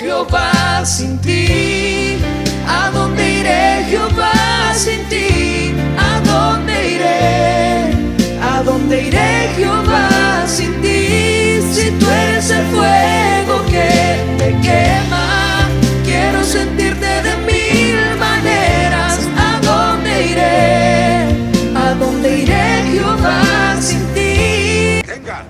Jehová, sin ti? ¿A dónde iré, Jehová, sin ti? ¿A dónde iré? ¿A dónde iré, Jehová, sin ti? Si tú eres el fuego que me quema, quiero sentirte de mil maneras. ¿A dónde iré? ¿A dónde iré, Jehová, sin ti? Venga.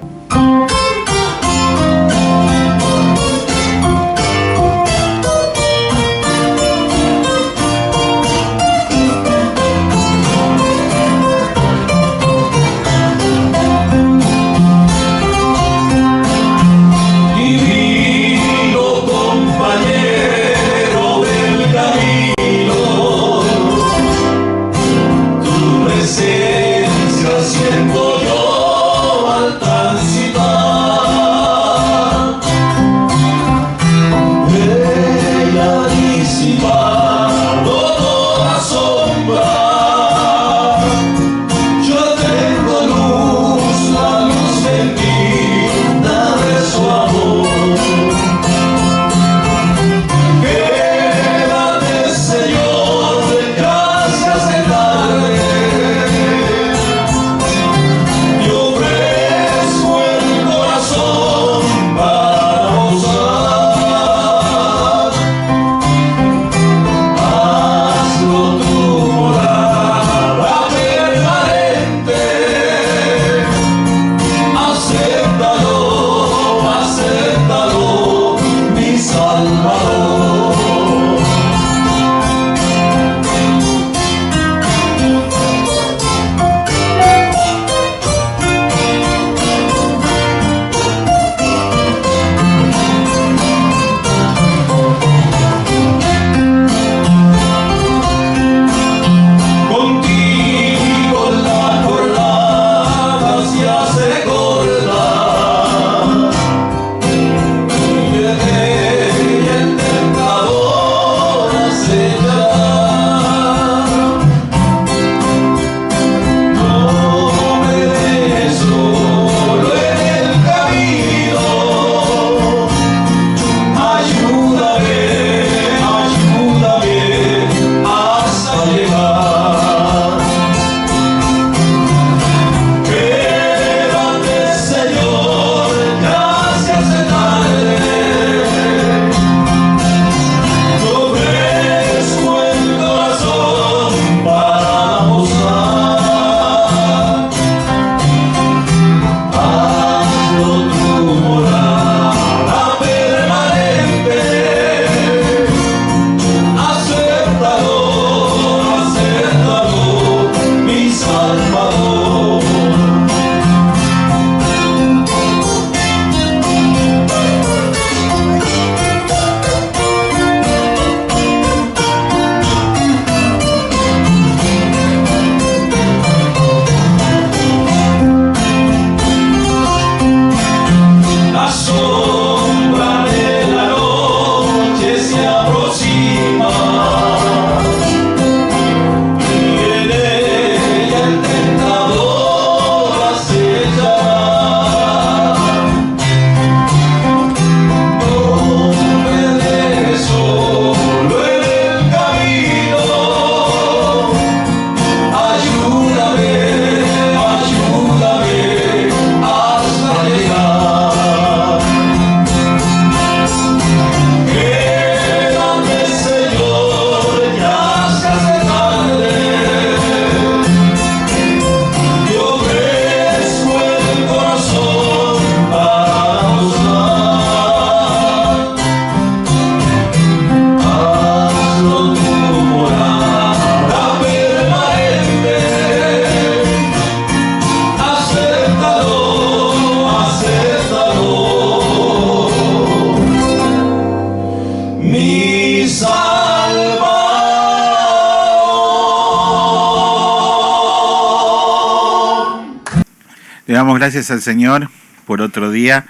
Le damos gracias al Señor por otro día.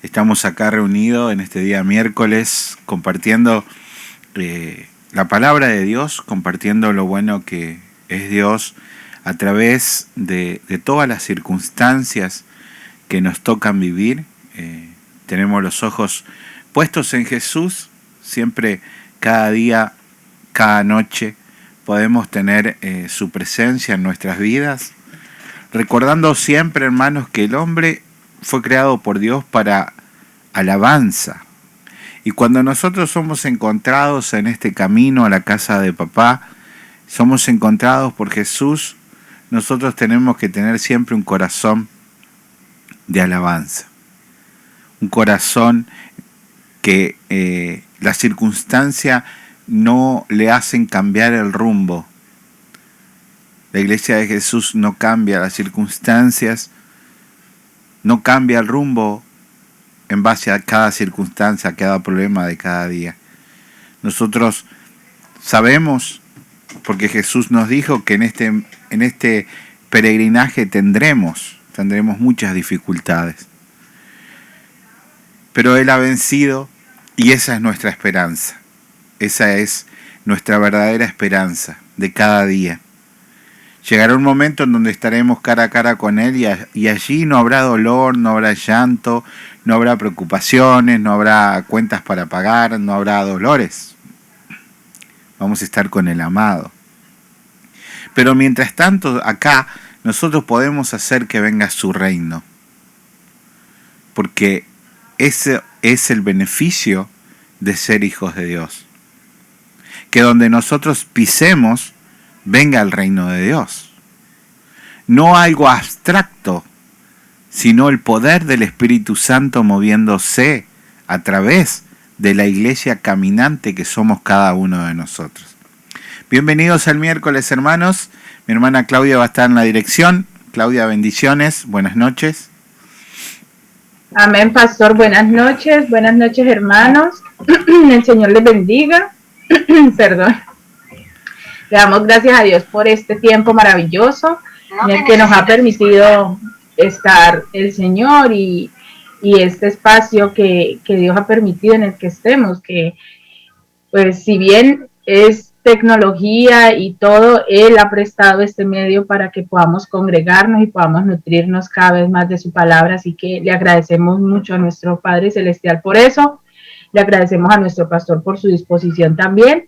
Estamos acá reunidos en este día miércoles compartiendo la palabra de Dios, compartiendo lo bueno que es Dios a través de todas las circunstancias que nos tocan vivir. Tenemos los ojos puestos en Jesús siempre, cada día, cada noche, podemos tener su presencia en nuestras vidas, recordando siempre, hermanos, que el hombre fue creado por Dios para alabanza. Y cuando nosotros somos encontrados en este camino a la casa de papá, somos encontrados por Jesús, nosotros tenemos que tener siempre un corazón de alabanza. Un corazón que la circunstancia no le hacen cambiar el rumbo. La iglesia de Jesús no cambia las circunstancias, no cambia el rumbo en base a cada circunstancia, a cada problema de cada día. Nosotros sabemos, porque Jesús nos dijo que en este peregrinaje tendremos muchas dificultades. Pero Él ha vencido y esa es nuestra esperanza. Esa es nuestra verdadera esperanza de cada día. Llegará un momento en donde estaremos cara a cara con Él y allí no habrá dolor, no habrá llanto, no habrá preocupaciones, no habrá cuentas para pagar, no habrá dolores. Vamos a estar con el amado. Pero mientras tanto, acá nosotros podemos hacer que venga su reino. Porque ese es el beneficio de ser hijos de Dios. Que donde nosotros pisemos, venga el reino de Dios. No algo abstracto, sino el poder del Espíritu Santo moviéndose a través de la iglesia caminante que somos cada uno de nosotros. Bienvenidos al miércoles, hermanos. Mi hermana Claudia va a estar en la dirección. Claudia, bendiciones. Buenas noches. Amén, pastor. Buenas noches, hermanos. El Señor les bendiga. Perdón. Le damos gracias a Dios por este tiempo maravilloso en el que nos ha permitido estar el Señor y este espacio que Dios ha permitido en el que estemos, que pues si bien es tecnología y todo, Él ha prestado este medio para que podamos congregarnos y podamos nutrirnos cada vez más de su palabra, así que le agradecemos mucho a nuestro Padre Celestial por eso, le agradecemos a nuestro pastor por su disposición también,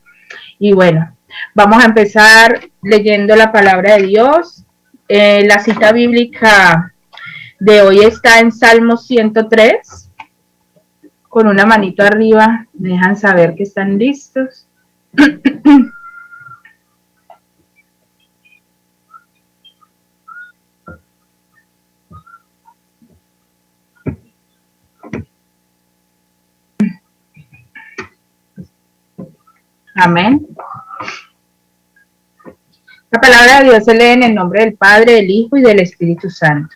y bueno, vamos a empezar leyendo la palabra de Dios. La cita bíblica de hoy está en Salmos 103, con una manito arriba, me dejan saber que están listos. Amén. La palabra de Dios se lee en el nombre del Padre, del Hijo y del Espíritu Santo.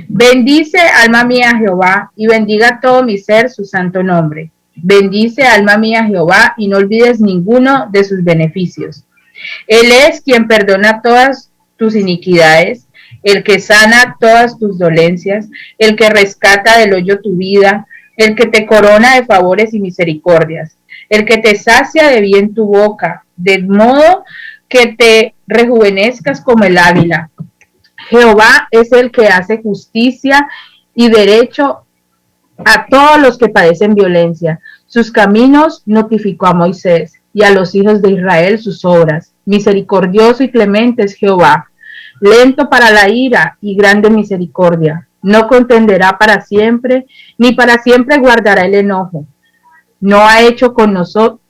Bendice, alma mía, a Jehová, y bendiga todo mi ser su santo nombre. Bendice, alma mía, a Jehová, y no olvides ninguno de sus beneficios. Él es quien perdona todas tus iniquidades, el que sana todas tus dolencias, el que rescata del hoyo tu vida, el que te corona de favores y misericordias, el que te sacia de bien tu boca, de modo que te rejuvenezcas como el águila. Jehová es el que hace justicia y derecho a todos los que padecen violencia. Sus caminos notificó a Moisés y a los hijos de Israel sus obras. Misericordioso y clemente es Jehová, lento para la ira y grande misericordia. No contenderá para siempre, ni para siempre guardará el enojo. No ha hecho con nosotros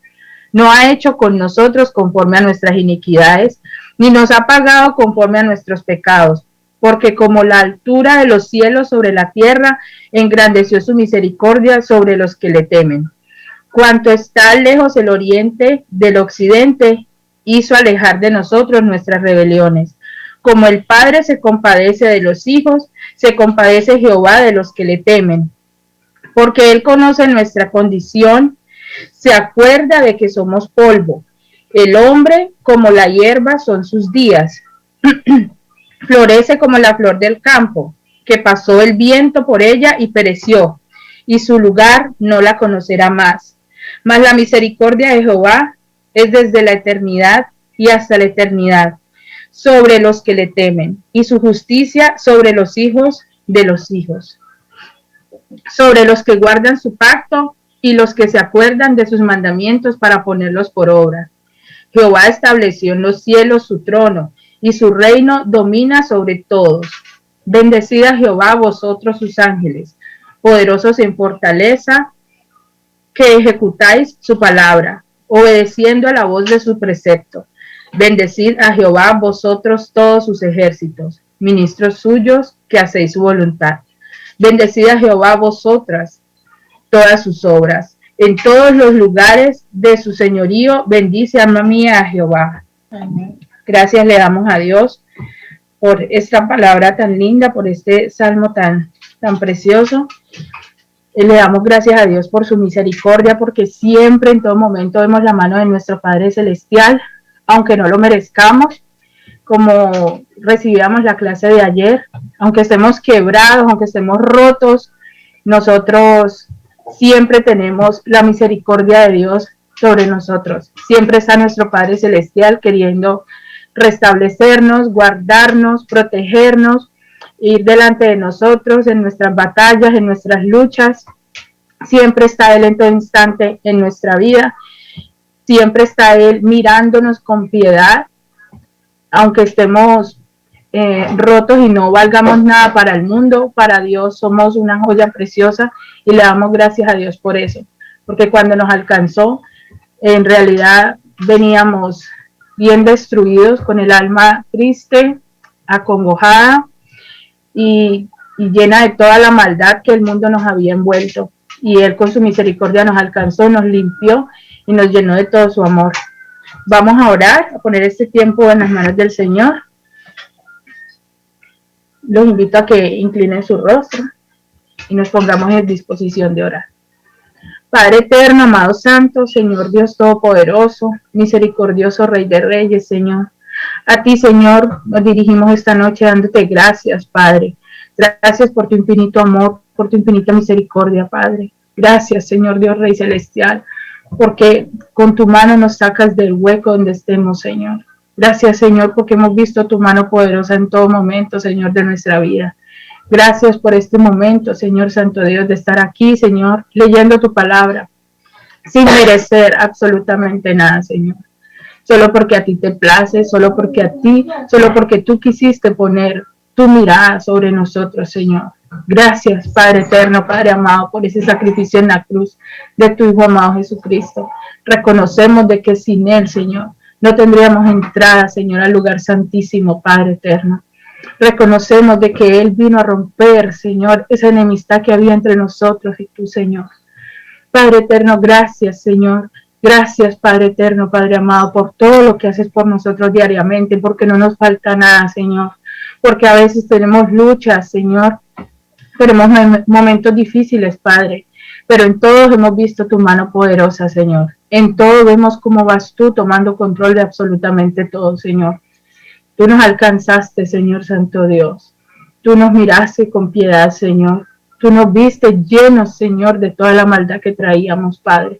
conforme a nuestras iniquidades, ni nos ha pagado conforme a nuestros pecados, porque como la altura de los cielos sobre la tierra, engrandeció su misericordia sobre los que le temen. Cuanto está lejos el oriente del occidente, hizo alejar de nosotros nuestras rebeliones. Como el Padre se compadece de los hijos, se compadece Jehová de los que le temen, porque Él conoce nuestra condición, se acuerda de que somos polvo. El hombre, como la hierba, son sus días. Florece como la flor del campo, que pasó el viento por ella y pereció, y su lugar no la conocerá más. Mas la misericordia de Jehová es desde la eternidad y hasta la eternidad sobre los que le temen, y su justicia sobre los hijos de los hijos, sobre los que guardan su pacto y los que se acuerdan de sus mandamientos para ponerlos por obra. Jehová estableció en los cielos su trono, y su reino domina sobre todos. Bendecid a Jehová vosotros sus ángeles, poderosos en fortaleza, que ejecutáis su palabra, obedeciendo a la voz de su precepto. Bendecid a Jehová vosotros todos sus ejércitos, ministros suyos, que hacéis su voluntad. Bendecid a Jehová vosotras todas sus obras. En todos los lugares de su señorío, bendice, alma mía, a Jehová. Amén. Gracias le damos a Dios por esta palabra tan linda, por este salmo tan precioso. Le damos gracias a Dios por su misericordia, porque siempre, en todo momento, vemos la mano de nuestro Padre Celestial, aunque no lo merezcamos, como recibíamos la clase de ayer, aunque estemos quebrados, aunque estemos rotos, nosotros siempre tenemos la misericordia de Dios sobre nosotros. Siempre está nuestro Padre Celestial queriendo restablecernos, guardarnos, protegernos, ir delante de nosotros en nuestras batallas, en nuestras luchas. Siempre está Él en todo instante en nuestra vida. Siempre está Él mirándonos con piedad, aunque estemos rotos y no valgamos nada para el mundo. Para Dios somos una joya preciosa y le damos gracias a Dios por eso, porque cuando nos alcanzó, en realidad veníamos bien destruidos, con el alma triste, acongojada y llena de toda la maldad que el mundo nos había envuelto. Y Él con su misericordia nos alcanzó, nos limpió y nos llenó de todo su amor. Vamos a orar, a poner este tiempo en las manos del Señor. Los invito a que inclinen su rostro y nos pongamos en disposición de orar. Padre eterno, amado santo, Señor Dios todopoderoso, misericordioso Rey de Reyes, Señor. A ti, Señor, nos dirigimos esta noche dándote gracias, Padre. Gracias por tu infinito amor, por tu infinita misericordia, Padre. Gracias, Señor Dios Rey Celestial, porque con tu mano nos sacas del hueco donde estemos, Señor. Gracias, Señor, porque hemos visto tu mano poderosa en todo momento, Señor, de nuestra vida. Gracias por este momento, Señor Santo Dios, de estar aquí, Señor, leyendo tu palabra, sin merecer absolutamente nada, Señor. Solo porque a ti te place, solo porque tú quisiste poner tu mirada sobre nosotros, Señor. Gracias, Padre eterno, Padre amado, por ese sacrificio en la cruz de tu Hijo amado Jesucristo. Reconocemos de que sin Él, Señor, no tendríamos entrada, Señor, al lugar santísimo, Padre eterno. Reconocemos de que Él vino a romper, Señor, esa enemistad que había entre nosotros y tú, Señor. Padre eterno, gracias, Señor. Gracias, Padre eterno, Padre amado, por todo lo que haces por nosotros diariamente, porque no nos falta nada, Señor. Porque a veces tenemos luchas, Señor. Tenemos momentos difíciles, Padre. Pero en todos hemos visto tu mano poderosa, Señor. En todo vemos cómo vas tú tomando control de absolutamente todo, Señor. Tú nos alcanzaste, Señor Santo Dios. Tú nos miraste con piedad, Señor. Tú nos viste llenos, Señor, de toda la maldad que traíamos, Padre.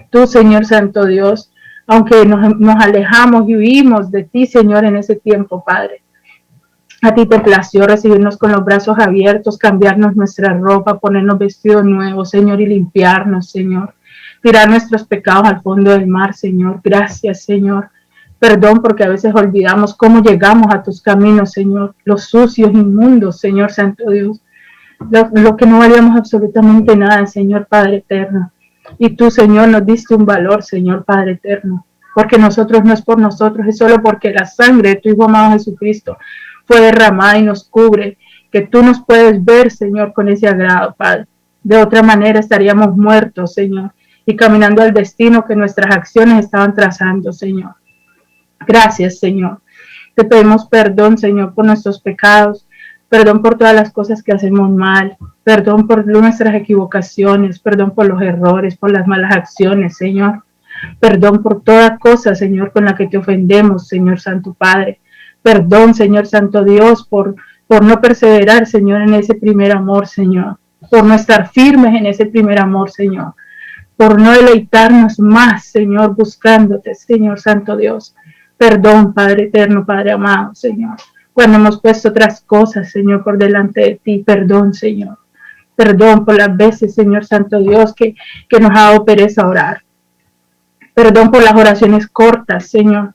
Tú, Señor Santo Dios, aunque nos alejamos y huimos de ti, Señor, en ese tiempo, Padre. A ti te plació recibirnos con los brazos abiertos, cambiarnos nuestra ropa, ponernos vestidos nuevos, Señor, y limpiarnos, Señor. Tirar nuestros pecados al fondo del mar, Señor. Gracias, Señor. Perdón porque a veces olvidamos cómo llegamos a tus caminos, Señor. Los sucios, inmundos, Señor Santo Dios. Lo que no valíamos absolutamente nada, Señor Padre eterno. Y tú, Señor, nos diste un valor, Señor Padre eterno. Porque nosotros no es por nosotros, es solo porque la sangre de tu Hijo amado Jesucristo fue derramada y nos cubre. Que tú nos puedes ver, Señor, con ese agrado, Padre. De otra manera estaríamos muertos, Señor. Y caminando al destino que nuestras acciones estaban trazando, Señor. Gracias, Señor. Te pedimos perdón, Señor, por nuestros pecados. Perdón por todas las cosas que hacemos mal. Perdón por nuestras equivocaciones. Perdón por los errores, por las malas acciones, Señor. Perdón por toda cosa, Señor, con la que te ofendemos, Señor Santo Padre. Perdón, Señor Santo Dios, por no perseverar, Señor, en ese primer amor, Señor. Por no estar firmes en ese primer amor, Señor. Por no deleitarnos más, Señor, buscándote, Señor Santo Dios. Perdón, Padre eterno, Padre amado, Señor. Cuando hemos puesto otras cosas, Señor, por delante de ti, perdón, Señor. Perdón por las veces, Señor Santo Dios, que nos ha dado pereza orar. Perdón por las oraciones cortas, Señor.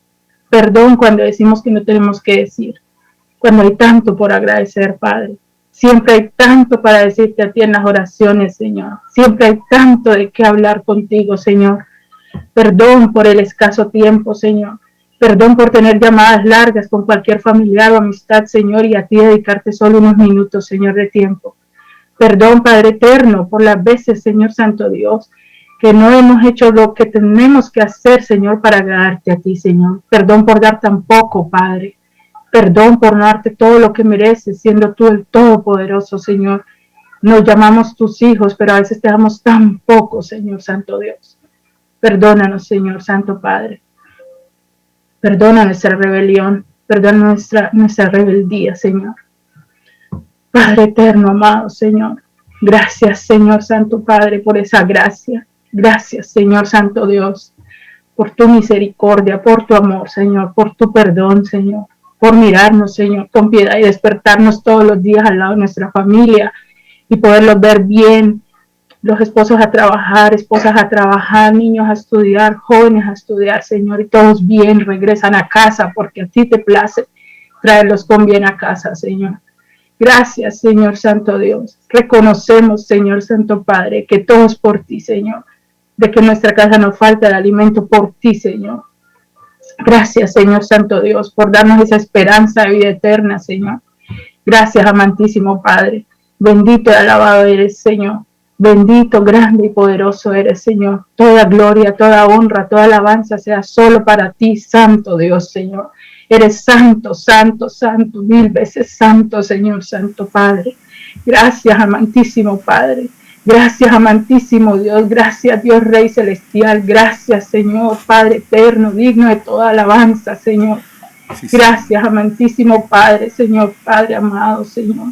Perdón cuando decimos que no tenemos que decir. Cuando hay tanto por agradecer, Padre. Siempre hay tanto para decirte a ti en las oraciones, Señor. Siempre hay tanto de qué hablar contigo, Señor. Perdón por el escaso tiempo, Señor. Perdón por tener llamadas largas con cualquier familiar o amistad, Señor, y a ti dedicarte solo unos minutos, Señor, de tiempo. Perdón, Padre eterno, por las veces, Señor Santo Dios, que no hemos hecho lo que tenemos que hacer, Señor, para agradarte a ti, Señor. Perdón por dar tan poco, Padre. Perdón por no darte todo lo que mereces, siendo tú el Todopoderoso, Señor. Nos llamamos tus hijos, pero a veces te damos tan poco, Señor Santo Dios. Perdónanos, Señor Santo Padre. Perdona nuestra rebelión. Perdona nuestra rebeldía, Señor. Padre eterno, amado Señor. Gracias, Señor Santo Padre, por esa gracia. Gracias, Señor Santo Dios, por tu misericordia, por tu amor, Señor, por tu perdón, Señor, por mirarnos, Señor, con piedad y despertarnos todos los días al lado de nuestra familia y poderlos ver bien, los esposos a trabajar, esposas a trabajar, niños a estudiar, jóvenes a estudiar, Señor, y todos bien regresan a casa porque a ti te place traerlos con bien a casa, Señor. Gracias, Señor Santo Dios. Reconocemos, Señor Santo Padre, que todo es por ti, Señor, de que en nuestra casa no falta el alimento por ti, Señor. Gracias, Señor Santo Dios, por darnos esa esperanza de vida eterna, Señor. Gracias, amantísimo Padre. Bendito y alabado eres, Señor. Bendito, grande y poderoso eres, Señor. Toda gloria, toda honra, toda alabanza sea solo para ti, Santo Dios, Señor. Eres santo, santo, santo, mil veces santo, Señor, Santo Padre. Gracias, amantísimo Padre. Gracias, amantísimo Dios. Gracias, Dios Rey Celestial. Gracias, Señor, Padre eterno, digno de toda alabanza, Señor. Gracias, amantísimo Padre, Señor, Padre amado, Señor.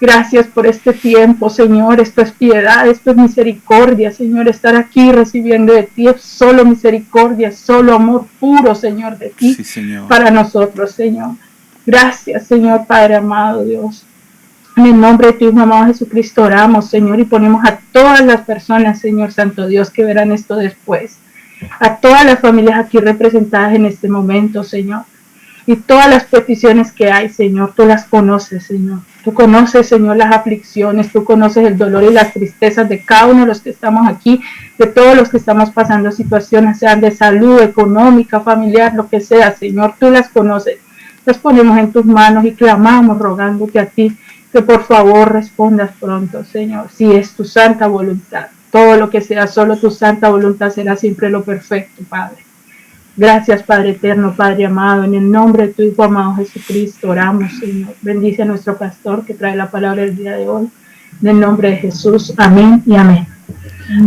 Gracias por este tiempo, Señor. Esto es piedad, esto es misericordia, Señor. Estar aquí recibiendo de ti es solo misericordia, solo amor puro, Señor, de ti, sí, Señor, para nosotros, Señor. Gracias, Señor, Padre amado, Dios. En el nombre de tu Hijo amado Jesucristo oramos, Señor, y ponemos a todas las personas, Señor Santo Dios, que verán esto después. A todas las familias aquí representadas en este momento, Señor. Y todas las peticiones que hay, Señor, tú las conoces, Señor. Tú conoces, Señor, las aflicciones, tú conoces el dolor y las tristezas de cada uno de los que estamos aquí, de todos los que estamos pasando situaciones, sean de salud, económica, familiar, lo que sea, Señor, tú las conoces. Las ponemos en tus manos y clamamos rogándote a ti que por favor respondas pronto, Señor, si es tu santa voluntad. Todo lo que sea solo tu santa voluntad será siempre lo perfecto, Padre. Gracias, Padre eterno, Padre amado, en el nombre de tu Hijo amado Jesucristo oramos, Señor. Bendice a nuestro pastor que trae la palabra el día de hoy. En el nombre de Jesús, amén y amén.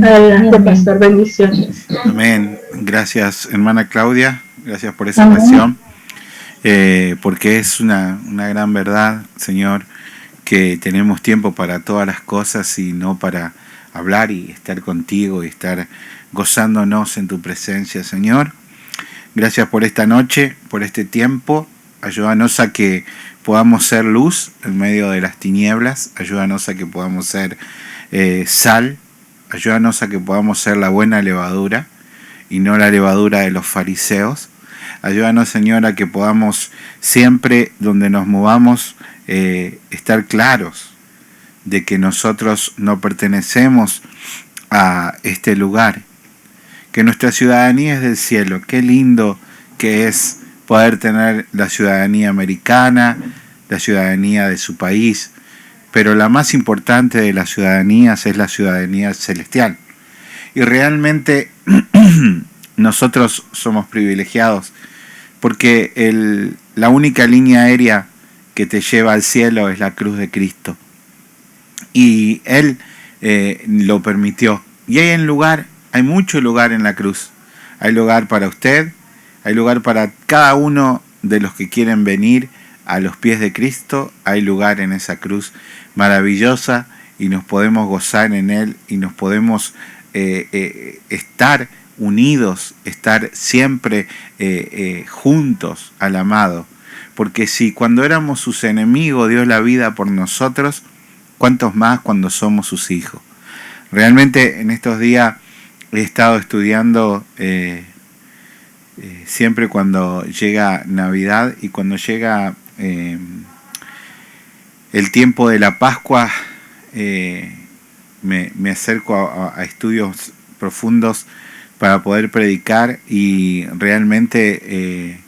Adelante, pastor, bendiciones. Amén. Gracias, hermana Claudia. Gracias por esa oración. Porque es una gran verdad, Señor, que tenemos tiempo para todas las cosas y no para hablar y estar contigo y estar gozándonos en tu presencia, Señor. Gracias por esta noche, por este tiempo. Ayúdanos a que podamos ser luz en medio de las tinieblas. Ayúdanos a que podamos ser sal. Ayúdanos a que podamos ser la buena levadura y no la levadura de los fariseos. Ayúdanos, Señor, a que podamos siempre, donde nos movamos, estar claros de que nosotros no pertenecemos a este lugar, que nuestra ciudadanía es del cielo. Qué lindo que es poder tener la ciudadanía americana, la ciudadanía de su país, pero la más importante de las ciudadanías es la ciudadanía celestial. Y realmente nosotros somos privilegiados porque la única línea aérea que te lleva al cielo es la cruz de Cristo. Y Él lo permitió. Y hay mucho lugar en la cruz. Hay lugar para usted, hay lugar para cada uno de los que quieren venir a los pies de Cristo. Hay lugar en esa cruz maravillosa y nos podemos gozar en Él y nos podemos estar unidos, estar siempre juntos al amado. Porque si cuando éramos sus enemigos dio la vida por nosotros, ¿Cuántos más cuando somos sus hijos? Realmente en estos días he estado estudiando siempre cuando llega Navidad y cuando llega el tiempo de la Pascua, me acerco a estudios profundos para poder predicar, y realmente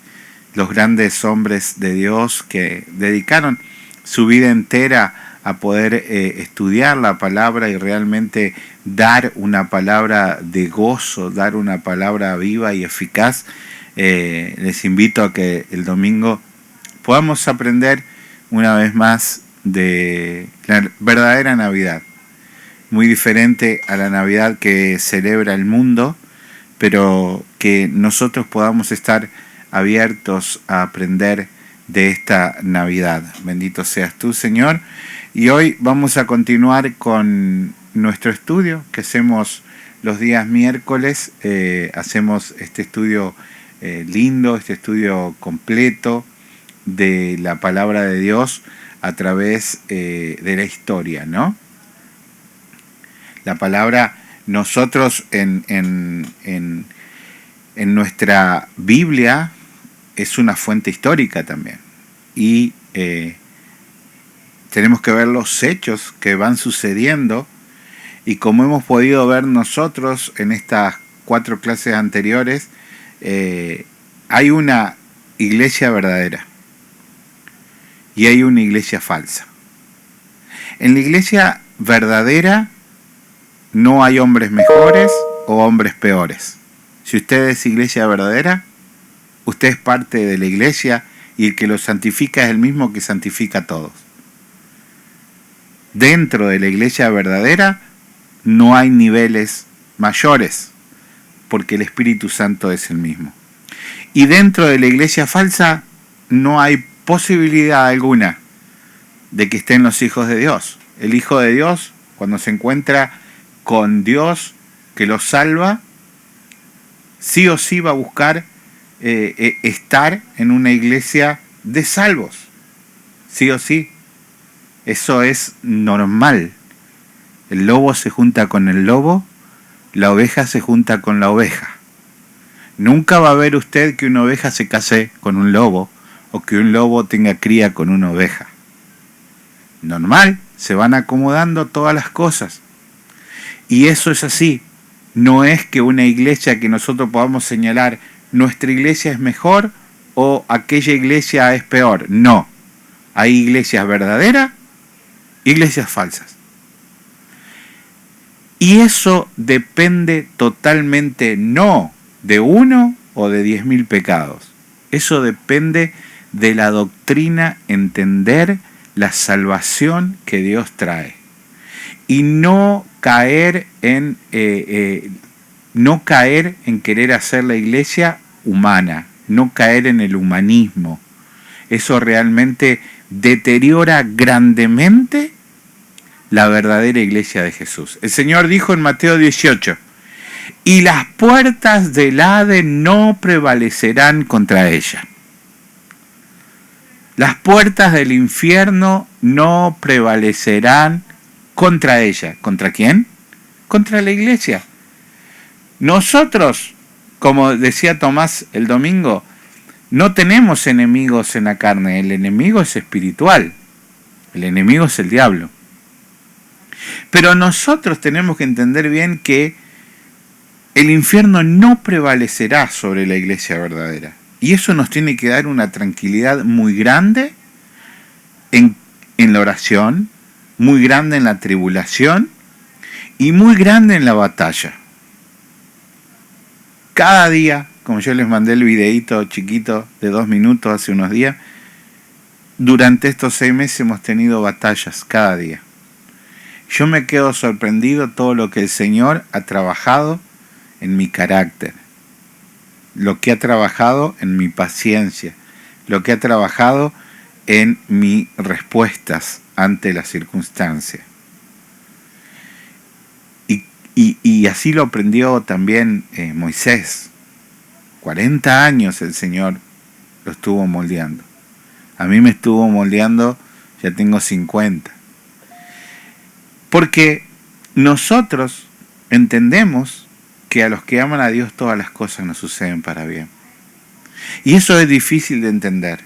los grandes hombres de Dios que dedicaron su vida entera a poder estudiar la palabra y realmente dar una palabra de gozo, dar una palabra viva y eficaz. Les invito a que el domingo podamos aprender una vez más de la verdadera Navidad, muy diferente a la Navidad que celebra el mundo, pero que nosotros podamos estar abiertos a aprender de esta Navidad. Bendito seas tú, Señor. Y hoy vamos a continuar con nuestro estudio que hacemos los días miércoles. Hacemos este estudio lindo, este estudio completo de la palabra de Dios a través de la historia, ¿no? La palabra, nosotros en nuestra Biblia es una fuente histórica también, y tenemos que ver los hechos que van sucediendo, y como hemos podido ver nosotros en estas 4 clases anteriores, hay una iglesia verdadera y hay una iglesia falsa. En la iglesia verdadera no hay hombres mejores o hombres peores. Si usted es iglesia verdadera, usted es parte de la iglesia, y el que lo santifica es el mismo que santifica a todos. Dentro de la iglesia verdadera no hay niveles mayores, porque el Espíritu Santo es el mismo. Y dentro de la iglesia falsa no hay posibilidad alguna de que estén los hijos de Dios. El Hijo de Dios, cuando se encuentra con Dios que lo salva, sí o sí va a buscar estar en una iglesia de salvos. Sí o sí. Eso es normal. El lobo se junta con el lobo, la oveja se junta con la oveja. Nunca va a ver usted que una oveja se case con un lobo o que un lobo tenga cría con una oveja. Normal, se van acomodando todas las cosas. Y eso es así. No es que una iglesia que nosotros podamos señalar, nuestra iglesia es mejor o aquella iglesia es peor. No. Hay iglesias verdaderas, iglesias falsas. Y eso depende totalmente no de 1 o de 10.000 pecados. Eso depende de la doctrina, entender la salvación que Dios trae. Y no caer en querer hacer la iglesia humana, no caer en el humanismo. Eso realmente deteriora grandemente la verdadera iglesia de Jesús. El Señor dijo en Mateo 18, y las puertas del Hades no prevalecerán contra ella. Las puertas del infierno no prevalecerán contra ella. ¿Contra quién? Contra la iglesia. Nosotros, como decía Tomás el domingo, no tenemos enemigos en la carne. El enemigo es espiritual. El enemigo es el diablo. Pero nosotros tenemos que entender bien que el infierno no prevalecerá sobre la iglesia verdadera. Y eso nos tiene que dar una tranquilidad muy grande en la oración, muy grande en la tribulación y muy grande en la batalla. Cada día, como yo les mandé el videíto chiquito de 2 minutos hace unos días, durante estos 6 meses hemos tenido batallas cada día. Yo me quedo sorprendido todo lo que el Señor ha trabajado en mi carácter, lo que ha trabajado en mi paciencia, lo que ha trabajado en mis respuestas ante las circunstancias. Y así lo aprendió también Moisés. 40 años el Señor lo estuvo moldeando. A mí me estuvo moldeando, ya tengo 50. Porque nosotros entendemos que a los que aman a Dios todas las cosas nos suceden para bien. Y eso es difícil de entender,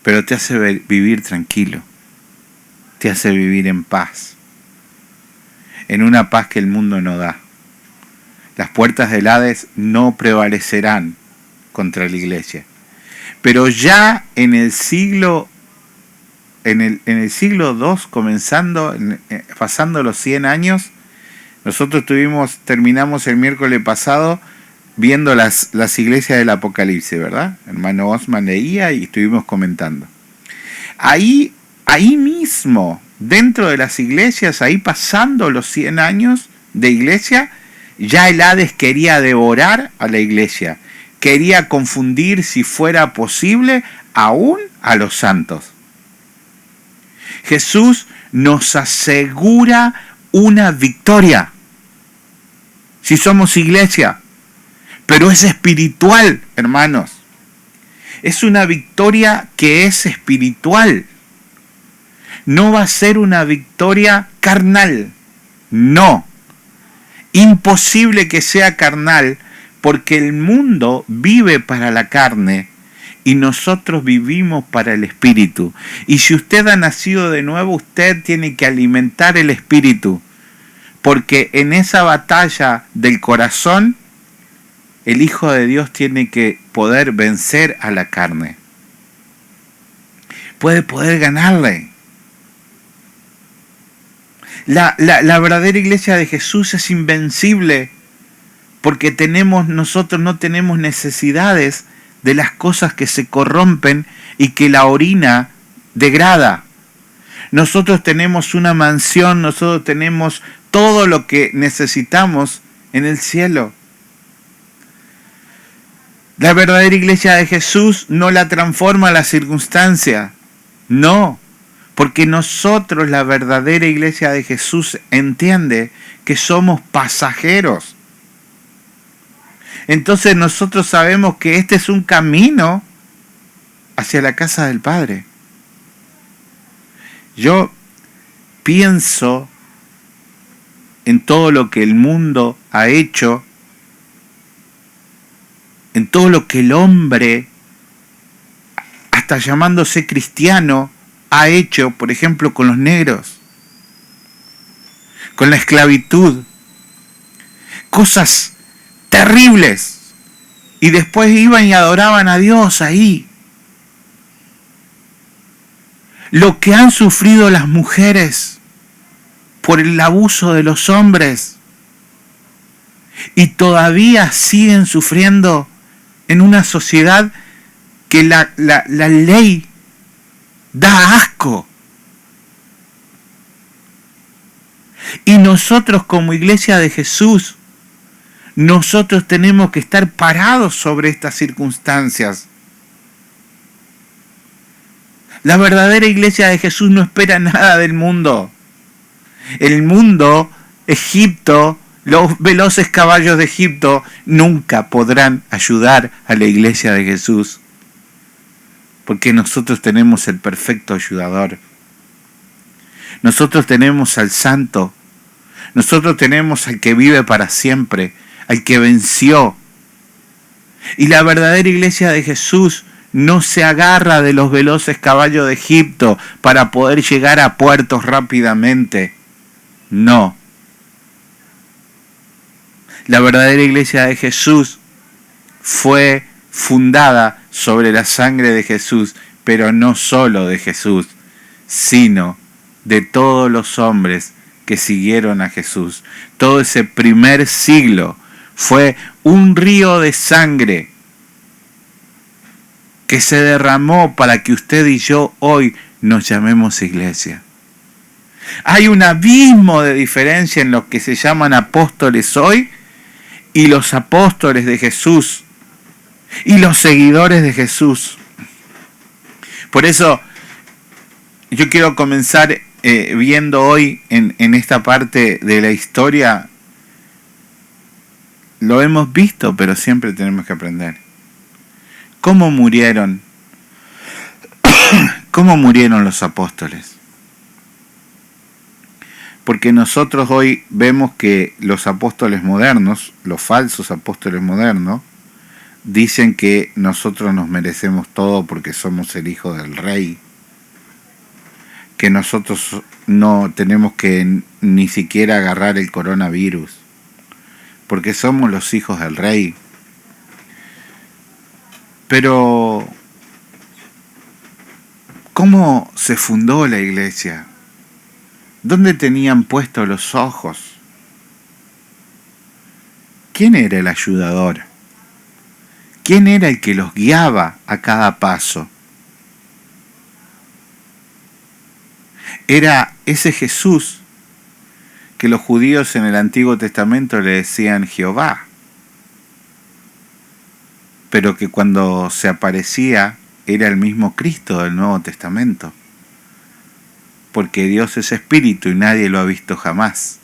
pero te hace vivir tranquilo, te hace vivir en paz, en una paz que el mundo no da. Las puertas del Hades no prevalecerán contra la iglesia. Pero ya en el siglo II, pasando los 100 años, nosotros terminamos el miércoles pasado viendo las iglesias del Apocalipsis, ¿verdad? Hermano Osman leía y estuvimos comentando. Ahí mismo, dentro de las iglesias, ahí pasando los 100 años de iglesia, ya el Hades quería devorar a la iglesia, quería confundir, si fuera posible, aún a los santos. Jesús nos asegura una victoria si somos iglesia, pero es espiritual, hermanos. Es una victoria que es espiritual. No va a ser una victoria carnal. No. Imposible que sea carnal, porque el mundo vive para la carne y nosotros vivimos para el espíritu. Y si usted ha nacido de nuevo, usted tiene que alimentar el espíritu, porque en esa batalla del corazón, el Hijo de Dios tiene que poder vencer a la carne. Puede poder ganarle. La verdadera iglesia de Jesús es invencible, porque nosotros no tenemos necesidades de las cosas que se corrompen y que la orina degrada. Nosotros tenemos una mansión, nosotros tenemos todo lo que necesitamos en el cielo. La verdadera iglesia de Jesús no la transforma la circunstancia, no, porque nosotros, la verdadera iglesia de Jesús, entiende que somos pasajeros. Entonces nosotros sabemos que este es un camino hacia la casa del Padre. Yo pienso en todo lo que el mundo ha hecho, en todo lo que el hombre, hasta llamándose cristiano, ha hecho, por ejemplo, con los negros, con la esclavitud, cosas terribles, y después iban y adoraban a Dios ahí. Lo que han sufrido las mujeres por el abuso de los hombres, y todavía siguen sufriendo en una sociedad que la ley da asco. Y nosotros, como iglesia de Jesús, nosotros tenemos que estar parados sobre estas circunstancias. La verdadera iglesia de Jesús no espera nada del mundo. El mundo, Egipto, los veloces caballos de Egipto nunca podrán ayudar a la iglesia de Jesús, porque nosotros tenemos el perfecto ayudador. Nosotros tenemos al Santo. Nosotros tenemos al que vive para siempre, al que venció. Y la verdadera iglesia de Jesús no se agarra de los veloces caballos de Egipto para poder llegar a puertos rápidamente. No. La verdadera iglesia de Jesús fue fundada sobre la sangre de Jesús, pero no solo de Jesús, sino de todos los hombres que siguieron a Jesús. Todo ese primer siglo fue un río de sangre que se derramó para que usted y yo hoy nos llamemos iglesia. Hay un abismo de diferencia en los que se llaman apóstoles hoy y los apóstoles de Jesús y los seguidores de Jesús. Por eso yo quiero comenzar viendo hoy en esta parte de la historia. Lo hemos visto, pero siempre tenemos que aprender. ¿Cómo murieron? ¿Cómo murieron los apóstoles? Porque nosotros hoy vemos que los apóstoles modernos, los falsos apóstoles modernos, dicen que nosotros nos merecemos todo porque somos el hijo del rey, que nosotros no tenemos que ni siquiera agarrar el coronavirus, porque somos los hijos del rey. Pero, ¿cómo se fundó la iglesia? ¿Dónde tenían puestos los ojos? ¿Quién era el ayudador? ¿Quién era el que los guiaba a cada paso? Era ese Jesús que los judíos en el Antiguo Testamento le decían Jehová, pero que cuando se aparecía era el mismo Cristo del Nuevo Testamento, porque Dios es espíritu y nadie lo ha visto jamás.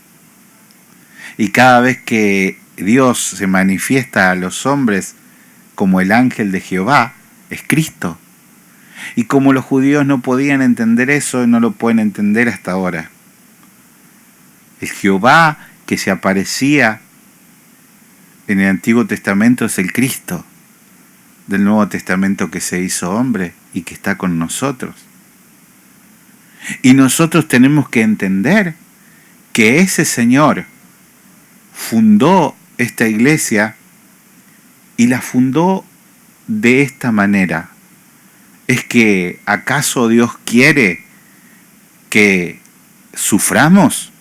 Y cada vez que Dios se manifiesta a los hombres como el ángel de Jehová, es Cristo. Y como los judíos no podían entender eso, no lo pueden entender hasta ahora. El Jehová que se aparecía en el Antiguo Testamento es el Cristo del Nuevo Testamento que se hizo hombre y que está con nosotros. Y nosotros tenemos que entender que ese Señor fundó esta iglesia y la fundó de esta manera. ¿Es que acaso Dios quiere que suframos?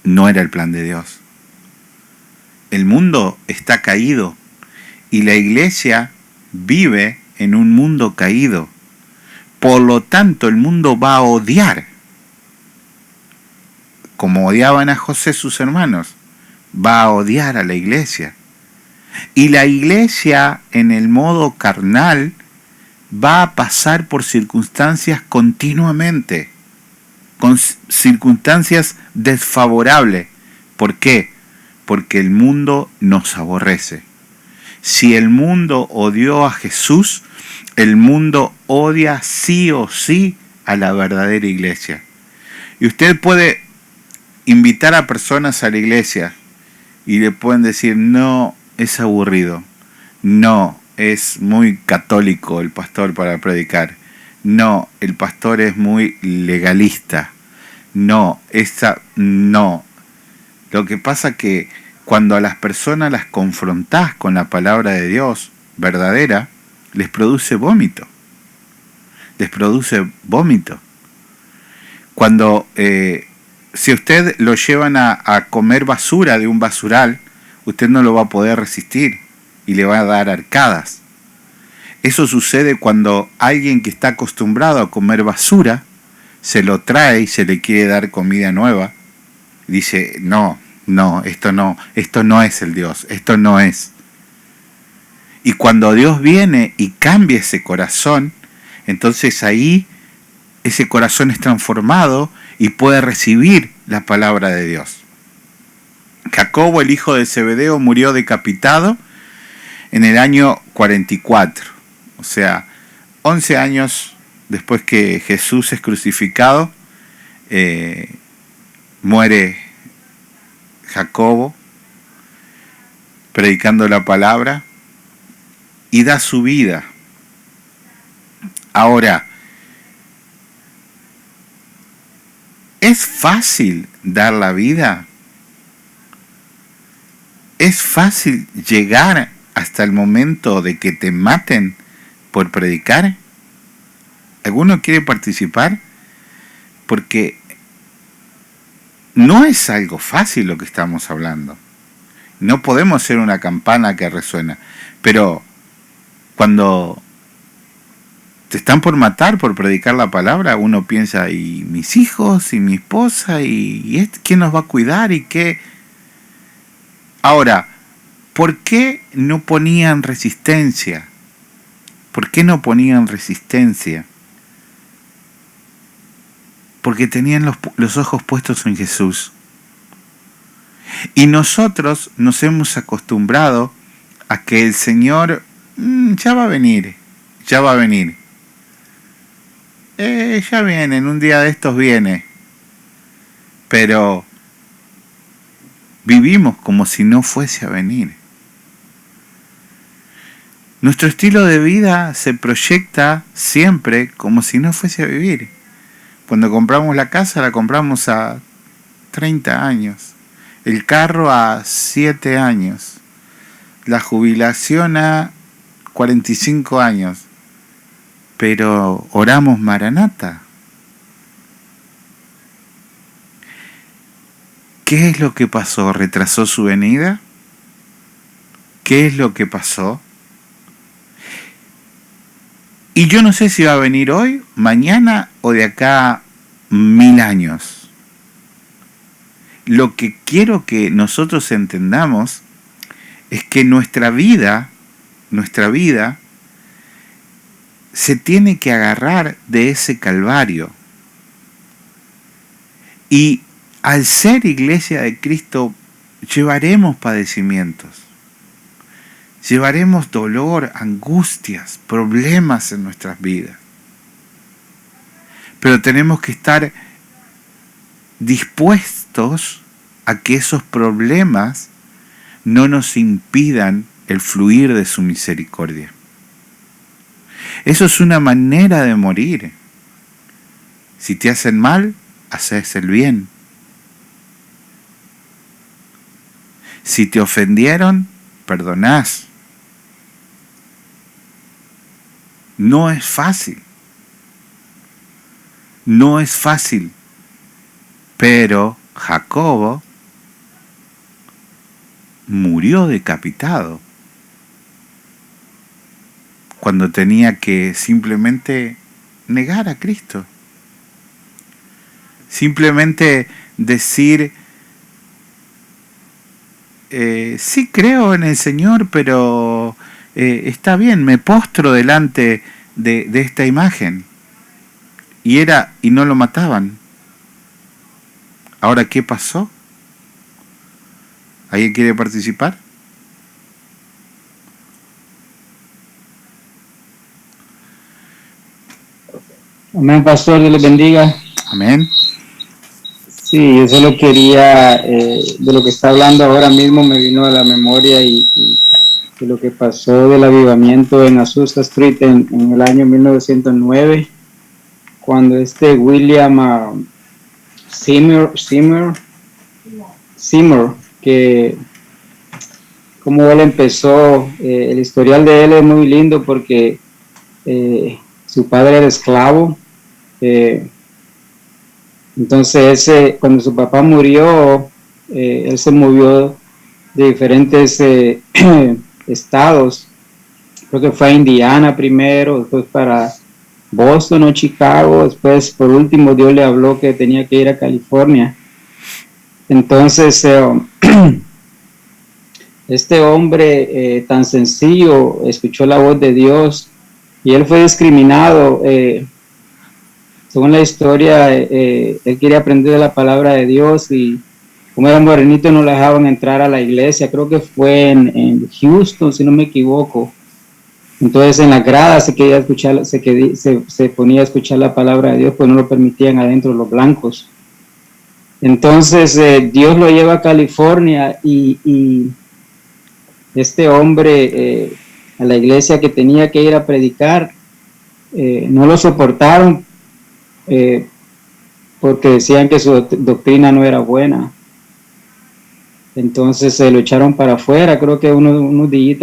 No era el plan de Dios. El mundo está caído y la iglesia vive en un mundo caído. Por lo tanto, el mundo va a odiar, como odiaban a José sus hermanos, va a odiar a la iglesia. Y la iglesia, en el modo carnal, va a pasar por circunstancias continuamente, con circunstancias desfavorables. ¿Por qué? Porque el mundo nos aborrece. Si el mundo odió a Jesús, el mundo odia sí o sí a la verdadera iglesia. Y usted puede invitar a personas a la iglesia y le pueden decir, no, es aburrido, no, es muy católico el pastor para predicar, no, el pastor es muy legalista, no. Lo que pasa que cuando a las personas las confrontás con la palabra de Dios verdadera, les produce vómito. Cuando, si usted lo llevan a comer basura de un basural, usted no lo va a poder resistir y le va a dar arcadas. Eso sucede cuando alguien que está acostumbrado a comer basura se lo trae y se le quiere dar comida nueva. Dice, no, esto no es el Dios, esto no es. Y cuando Dios viene y cambia ese corazón, entonces ahí ese corazón es transformado y puede recibir la palabra de Dios. Jacobo, el hijo de Zebedeo, murió decapitado en el año 44. O sea, 11 años después que Jesús es crucificado, muere Jacobo predicando la palabra y da su vida. Ahora, ¿es fácil dar la vida? ¿Es fácil llegar hasta el momento de que te maten por predicar? ¿Alguno quiere participar? Porque no es algo fácil lo que estamos hablando. No podemos ser una campana que resuena. Pero cuando te están por matar por predicar la palabra, uno piensa, ¿y mis hijos? ¿Y mi esposa? ¿Y quién nos va a cuidar? ¿Y qué? Ahora, ¿por qué no ponían resistencia? ¿Por qué no ponían resistencia? Porque tenían los ojos puestos en Jesús. Y nosotros nos hemos acostumbrado a que el Señor ya va a venir. Ya viene, en un día de estos viene. pero vivimos como si no fuese a venir. Nuestro estilo de vida se proyecta siempre como si no fuese a vivir. Cuando compramos la casa, la compramos a 30 años, el carro a 7 años, la jubilación a 45 años, pero oramos Maranata. ¿Qué es lo que pasó? ¿Retrasó su venida? ¿Qué es lo que pasó? Y yo no sé si va a venir hoy, mañana o de acá a 1000 años. Lo que quiero que nosotros entendamos es que nuestra vida se tiene que agarrar de ese calvario. Y al ser iglesia de Cristo, llevaremos padecimientos. Llevaremos dolor, angustias, problemas en nuestras vidas. Pero tenemos que estar dispuestos a que esos problemas no nos impidan el fluir de su misericordia. Eso es una manera de morir. Si te hacen mal, haces el bien. Si te ofendieron, perdonás. No es fácil. No es fácil. Pero Jacobo murió decapitado cuando tenía que simplemente negar a Cristo. Simplemente decir, sí creo en el Señor, pero está bien, me postro delante de esta imagen. Y no lo mataban. Ahora, ¿qué pasó? ¿Alguien quiere participar? Amén, pastor, Dios les bendiga. Amén. Sí, yo solo quería, de lo que está hablando ahora mismo me vino a la memoria y de lo que pasó del avivamiento en Azusa Street en el año 1909, cuando William Seymour, que como él empezó, el historial de él es muy lindo porque su padre era esclavo. Entonces cuando su papá murió, él se movió de diferentes estados. Creo que fue a Indiana primero, después para Boston o Chicago, después por último Dios le habló que tenía que ir a California. Entonces este hombre tan sencillo escuchó la voz de Dios y él fue discriminado. Según la historia, él quería aprender de la palabra de Dios y como era morenito no le dejaban entrar a la iglesia. Creo que fue en Houston, si no me equivoco. Entonces en la grada se ponía a escuchar la palabra de Dios, pues no lo permitían adentro los blancos. Entonces Dios lo lleva a California y este hombre a la iglesia que tenía que ir a predicar, no lo soportaron porque decían que su doctrina no era buena. Entonces lo echaron para afuera. Creo que unos días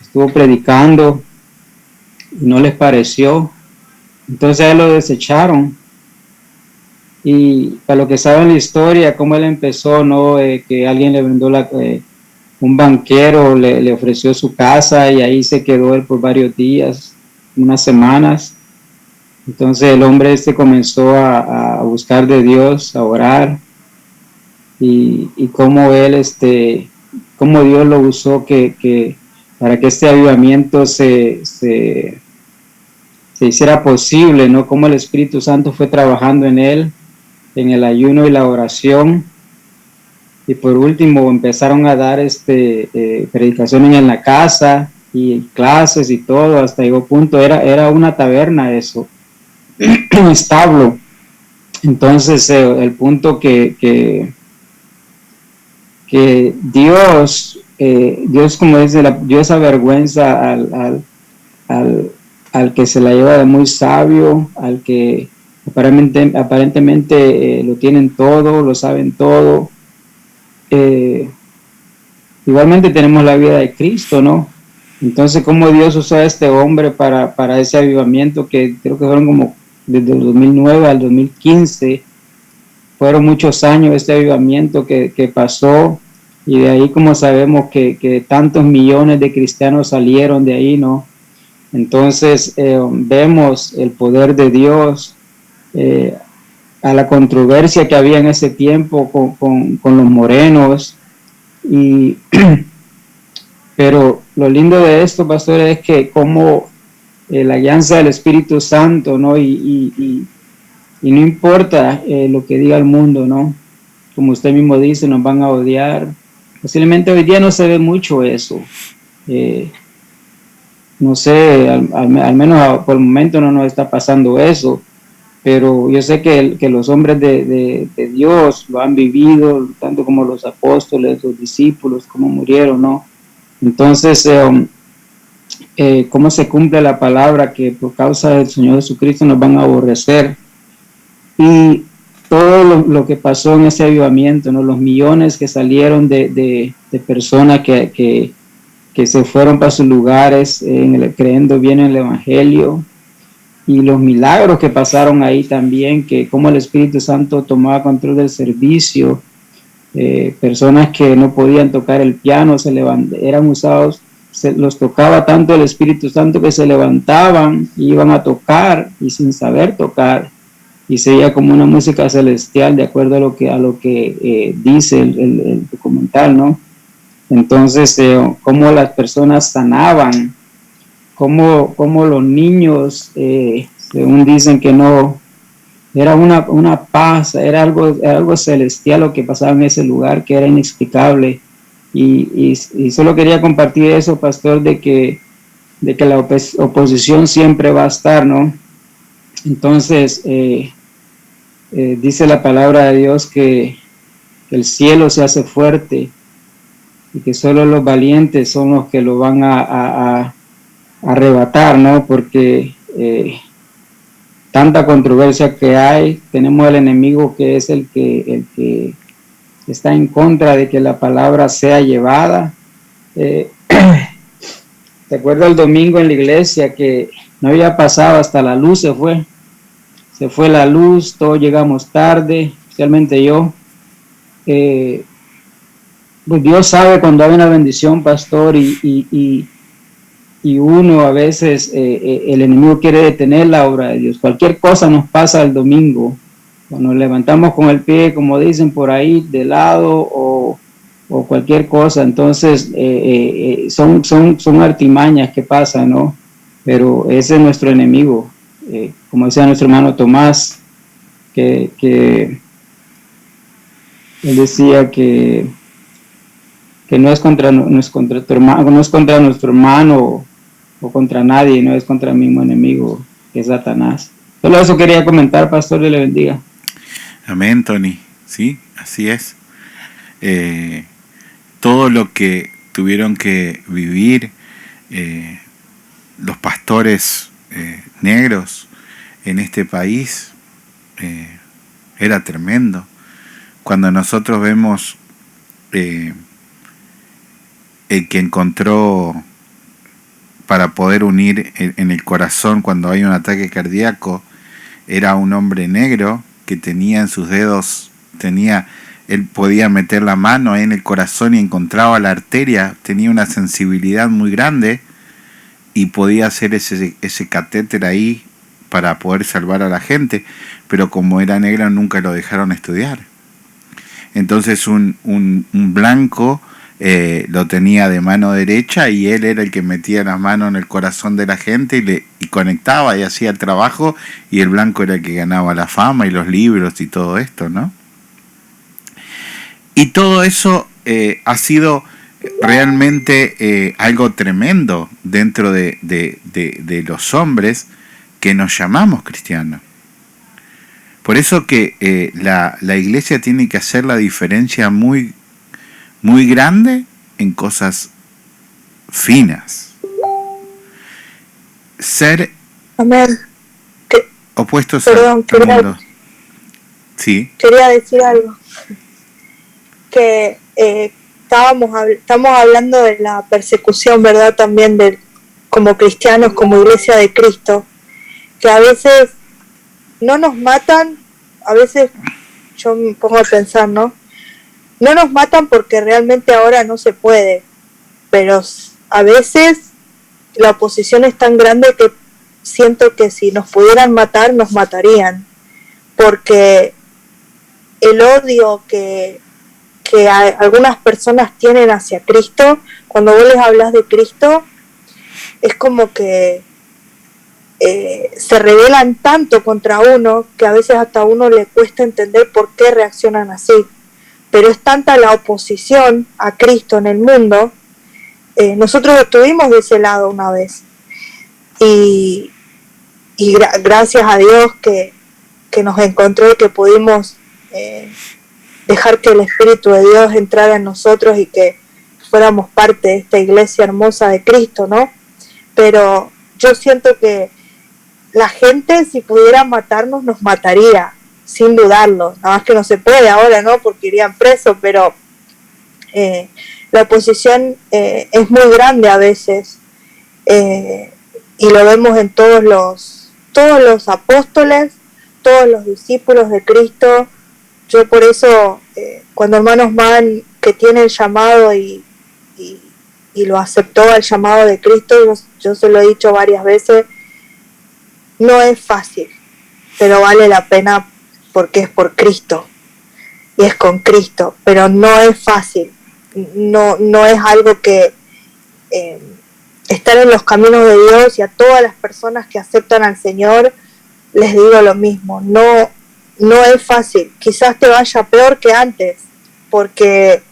estuvo predicando y no les pareció. Entonces a él lo desecharon. Y para lo que saben la historia, cómo él empezó, ¿no? Que alguien le brindó un banquero le ofreció su casa y ahí se quedó él por varios días, unas semanas. Entonces el hombre comenzó a buscar de Dios, a orar, y cómo él, cómo Dios lo usó para que este avivamiento se hiciera posible, ¿no? Cómo el Espíritu Santo fue trabajando en él, en el ayuno y la oración. Y por último empezaron a dar predicaciones en la casa y clases y todo, hasta llegó punto, era una taberna eso, un establo. Entonces, el punto que Dios, como dice, Dios avergüenza al que se la lleva de muy sabio, al que aparentemente lo tienen todo, lo saben todo. Igualmente tenemos la vida de Cristo, ¿no? Entonces, ¿cómo Dios usó a este hombre para ese avivamiento que creo que fueron como desde el 2009 al 2015? Fueron muchos años este avivamiento que pasó, y de ahí como sabemos que tantos millones de cristianos salieron de ahí, ¿no? Entonces vemos el poder de Dios, a la controversia que había en ese tiempo con los morenos, y pero lo lindo de esto, pastor, es que como la alianza del Espíritu Santo, ¿no? Y no importa lo que diga el mundo, ¿no? Como usted mismo dice, nos van a odiar. Posiblemente hoy día no se ve mucho eso. No sé, al menos por el momento no nos está pasando eso, pero yo sé que los hombres de Dios lo han vivido, tanto como los apóstoles, los discípulos, como murieron, ¿no? Entonces, ¿cómo se cumple la palabra que por causa del Señor Jesucristo nos van a aborrecer? Y todo lo que pasó en ese avivamiento, ¿no? Los millones que salieron de personas que se fueron para sus lugares creyendo bien en el Evangelio, y los milagros que pasaron ahí también, que como el Espíritu Santo tomaba control del servicio. Personas que no podían tocar el piano eran usados, los tocaba tanto el Espíritu Santo que se levantaban y iban a tocar, y sin saber tocar, y se veía como una música celestial, de acuerdo a lo que dice el documental, ¿no? Entonces, cómo las personas sanaban, cómo los niños, según dicen que no, era una paz, era algo celestial lo que pasaba en ese lugar, que era inexplicable. Y solo quería compartir eso, pastor, de que la oposición siempre va a estar, ¿no? Entonces, dice la palabra de Dios que el cielo se hace fuerte y que solo los valientes son los que lo van a arrebatar, ¿no? Porque tanta controversia que hay, tenemos el enemigo que es el que está en contra de que la palabra sea llevada. Recuerdo el domingo en la iglesia que no había pasado, hasta la luz se fue la luz, todos llegamos tarde, especialmente yo. Pues Dios sabe cuando hay una bendición, pastor, y uno a veces, el enemigo quiere detener la obra de Dios. Cualquier cosa nos pasa el domingo, cuando nos levantamos con el pie, como dicen por ahí, de lado, o cualquier cosa. Entonces, son artimañas que pasan, ¿no? Pero ese es nuestro enemigo. Como decía nuestro hermano Tomás, que él decía que no es contra tu hermano, no es contra nuestro hermano o contra nadie, no es contra el mismo enemigo, que es Satanás. Solo eso quería comentar, pastor, y le bendiga. Amén, Tony. Sí, así es. Todo lo que tuvieron que vivir los pastores negros en este país era tremendo. Cuando nosotros vemos el que encontró para poder unir en el corazón cuando hay un ataque cardíaco, era un hombre negro que tenía en sus dedos, él podía meter la mano en el corazón y encontraba la arteria, tenía una sensibilidad muy grande y podía hacer ese catéter ahí para poder salvar a la gente, pero como era negro nunca lo dejaron estudiar. Entonces un blanco lo tenía de mano derecha y él era el que metía la mano en el corazón de la gente y conectaba y hacía el trabajo, y el blanco era el que ganaba la fama y los libros y todo esto, ¿no? Y todo eso ha sido realmente algo tremendo dentro de los hombres que nos llamamos cristianos. Por eso que la iglesia tiene que hacer la diferencia muy, muy grande en cosas finas. Ser Amén. opuestos Perdón, al mundo. Sí. Quería decir algo. Que estamos hablando de la persecución, ¿verdad? También como cristianos, como iglesia de Cristo. Que a veces no nos matan, a veces yo me pongo a pensar, ¿no? No nos matan porque realmente ahora no se puede, pero a veces la oposición es tan grande que siento que si nos pudieran matar, nos matarían, porque el odio que algunas personas tienen hacia Cristo, cuando vos les hablas de Cristo, es como que se rebelan tanto contra uno que a veces hasta a uno le cuesta entender por qué reaccionan así. Pero es tanta la oposición a Cristo en el mundo. Nosotros estuvimos de ese lado una vez y gracias a Dios que nos encontró y que pudimos dejar que el Espíritu de Dios entrara en nosotros y que fuéramos parte de esta iglesia hermosa de Cristo, ¿no? Pero yo siento que la gente, si pudiera matarnos, nos mataría, sin dudarlo. Nada más que no se puede ahora, ¿no? Porque irían presos, pero la oposición es muy grande a veces. Y lo vemos en todos los apóstoles, todos los discípulos de Cristo. Yo por eso, cuando hermanos Mann, que tiene el llamado y lo aceptó al llamado de Cristo, yo se lo he dicho varias veces, no es fácil, pero vale la pena porque es por Cristo y es con Cristo, pero no es fácil, no es algo que estar en los caminos de Dios, y a todas las personas que aceptan al Señor les digo lo mismo, no es fácil, quizás te vaya peor que antes, porque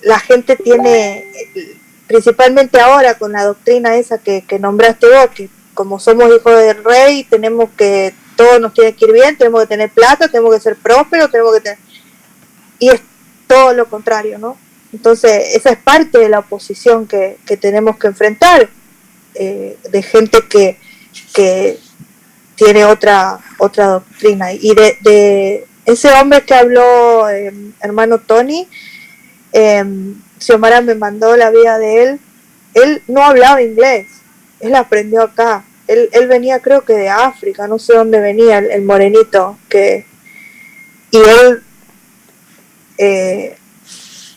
la gente tiene, principalmente ahora con la doctrina esa que nombraste vos, que como somos hijos del rey, tenemos que, todo nos tiene que ir bien, tenemos que tener plata, tenemos que ser prósperos, y es todo lo contrario, ¿no? Entonces, esa es parte de la oposición que tenemos que enfrentar, de gente que tiene otra doctrina. Y de ese hombre que habló, hermano Tony, Xiomara me mandó la vida de él no hablaba inglés, él aprendió acá, él venía creo que de África, no sé dónde venía, el morenito, y él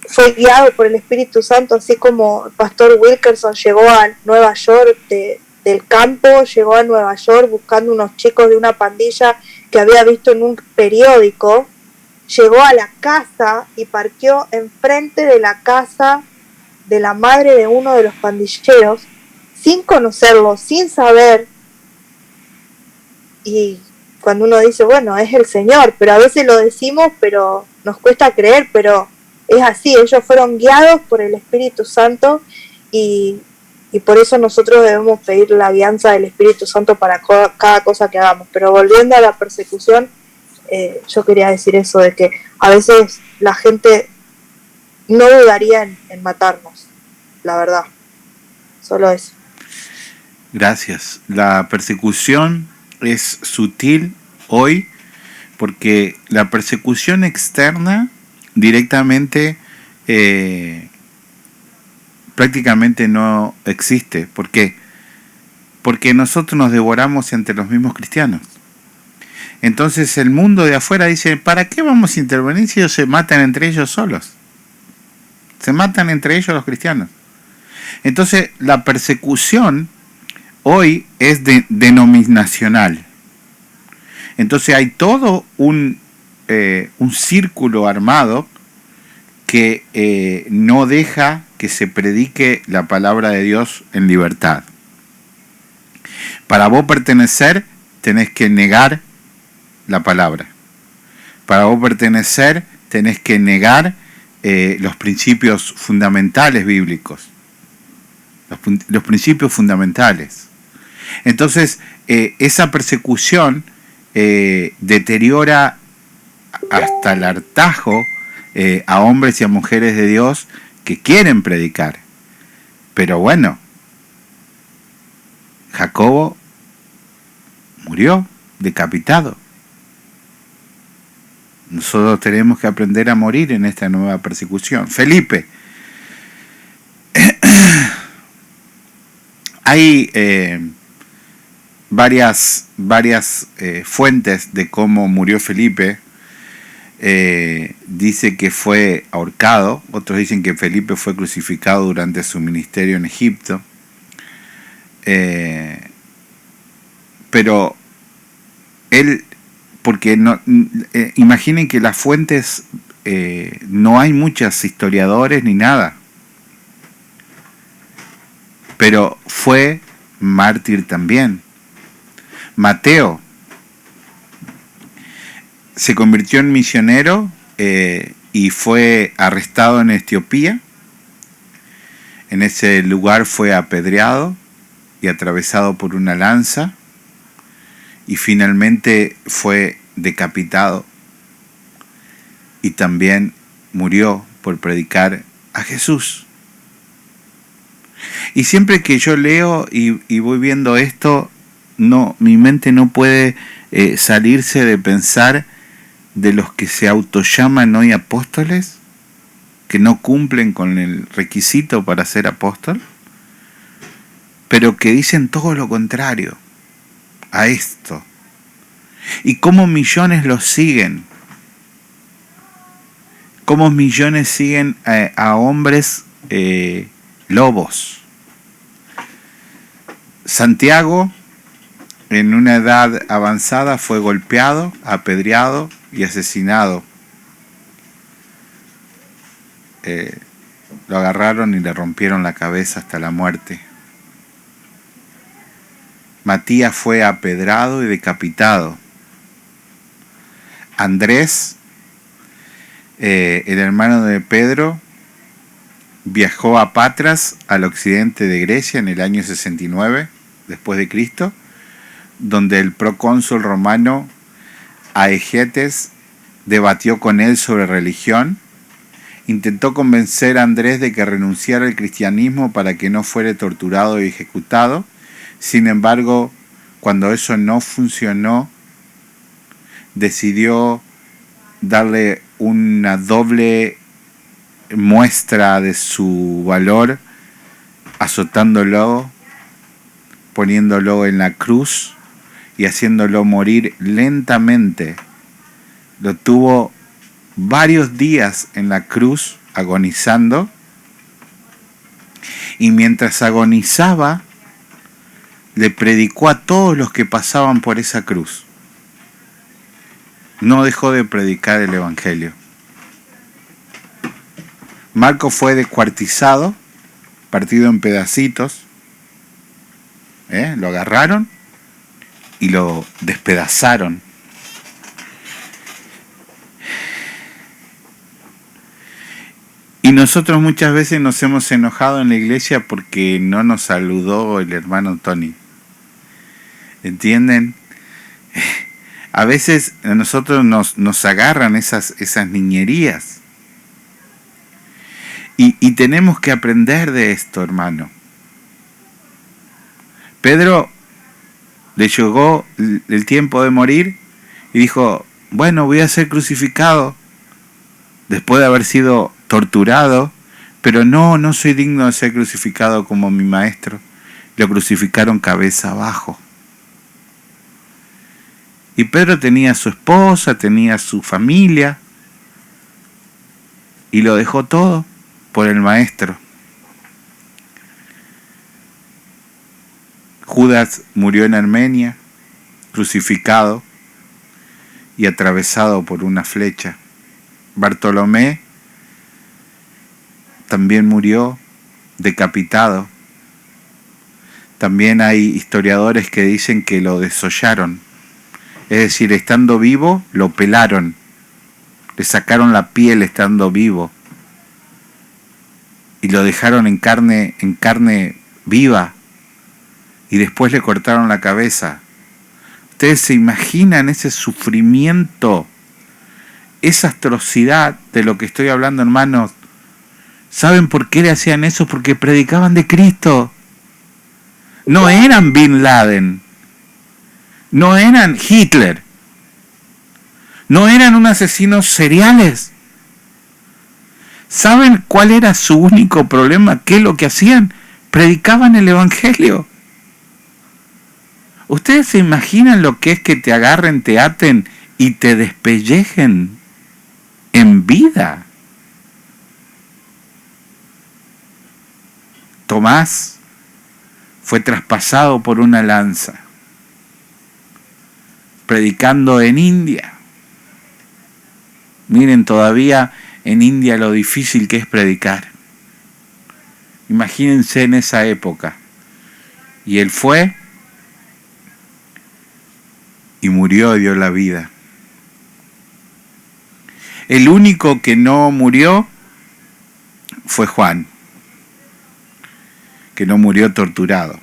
fue guiado por el Espíritu Santo, así como el pastor Wilkerson llegó a Nueva York del campo, llegó a Nueva York buscando unos chicos de una pandilla que había visto en un periódico, llegó a la casa y parqueó enfrente de la casa de la madre de uno de los pandilleros, sin conocerlo, sin saber. Y cuando uno dice, bueno, es el Señor, pero a veces lo decimos, pero nos cuesta creer, pero es así, ellos fueron guiados por el Espíritu Santo y por eso nosotros debemos pedir la guianza del Espíritu Santo para cada cosa que hagamos. Pero volviendo a la persecución, yo quería decir eso, de que a veces la gente no dudaría en matarnos, la verdad, solo eso. Gracias. La persecución es sutil hoy porque la persecución externa directamente prácticamente no existe. ¿Por qué? Porque nosotros nos devoramos entre los mismos cristianos. Entonces el mundo de afuera dice, ¿para qué vamos a intervenir si ellos se matan entre ellos solos? Se matan entre ellos los cristianos. Entonces la persecución hoy es denominacional. Entonces hay todo un círculo armado que no deja que se predique la palabra de Dios en libertad. Para vos pertenecer, tenés que negar la palabra. Para vos pertenecer, tenés que negar los principios fundamentales bíblicos. Los principios fundamentales. Entonces, esa persecución deteriora hasta el hartazgo a hombres y a mujeres de Dios que quieren predicar. Pero bueno, Jacobo murió decapitado. Nosotros tenemos que aprender a morir en esta nueva persecución. Felipe. Hay varias fuentes de cómo murió Felipe. Dice que fue ahorcado, otros dicen que Felipe fue crucificado durante su ministerio en Egipto. Pero él, porque no, imaginen que las fuentes, no hay muchos historiadores ni nada, pero fue mártir también. Mateo se convirtió en misionero y fue arrestado en Etiopía. En ese lugar fue apedreado y atravesado por una lanza y finalmente fue decapitado y también murió por predicar a Jesús. Y siempre que yo leo y voy viendo esto, mi mente no puede salirse de pensar de los que se autollaman hoy apóstoles, que no cumplen con el requisito para ser apóstol, pero que dicen todo lo contrario a esto. Y cómo millones los siguen. Cómo millones siguen a hombres lobos. Santiago, en una edad avanzada, fue golpeado, apedreado y asesinado. Lo agarraron y le rompieron la cabeza hasta la muerte. Matías fue apedrado y decapitado. Andrés, el hermano de Pedro, viajó a Patras, al occidente de Grecia, en el año 69 después de Cristo, donde el procónsul romano Aegeates debatió con él sobre religión. Intentó convencer a Andrés de que renunciara al cristianismo para que no fuera torturado y ejecutado. Sin embargo, cuando eso no funcionó, decidió darle una doble muestra de su valor, azotándolo, poniéndolo en la cruz y haciéndolo morir lentamente. Lo tuvo varios días en la cruz agonizando, y mientras agonizaba le predicó a todos los que pasaban por esa cruz. No dejó de predicar el evangelio. Marco fue descuartizado, partido en pedacitos. Lo agarraron y lo despedazaron. Y nosotros muchas veces nos hemos enojado en la iglesia porque no nos saludó el hermano Tony. ¿Entienden? A veces a nosotros nos agarran esas niñerías. Y tenemos que aprender de esto, hermano. Pedro le llegó el tiempo de morir y dijo, bueno, voy a ser crucificado después de haber sido torturado, pero no soy digno de ser crucificado como mi maestro. Lo crucificaron cabeza abajo. Y Pedro tenía a su esposa, tenía a su familia, y lo dejó todo por el maestro. Judas murió en Armenia, crucificado y atravesado por una flecha. Bartolomé también murió decapitado. También hay historiadores que dicen que lo desollaron. Es decir, estando vivo, lo pelaron. Le sacaron la piel estando vivo. Y lo dejaron en carne viva. Y después le cortaron la cabeza. ¿Ustedes se imaginan ese sufrimiento esa atrocidad de lo que estoy hablando, hermanos, ¿saben por qué le hacían eso? Porque predicaban de Cristo. No eran Bin Laden, no eran Hitler, no eran unos asesinos seriales. ¿Saben cuál era su único problema? ¿Qué es lo que hacían? Predicaban el Evangelio. ¿Ustedes se imaginan lo que es que te agarren, te aten y te despellejen en vida? Tomás fue traspasado por una lanza, predicando en India. Miren todavía en India lo difícil que es predicar. Imagínense en esa época. Y él fue y murió y dio la vida. El único que no murió fue Juan, que no murió torturado.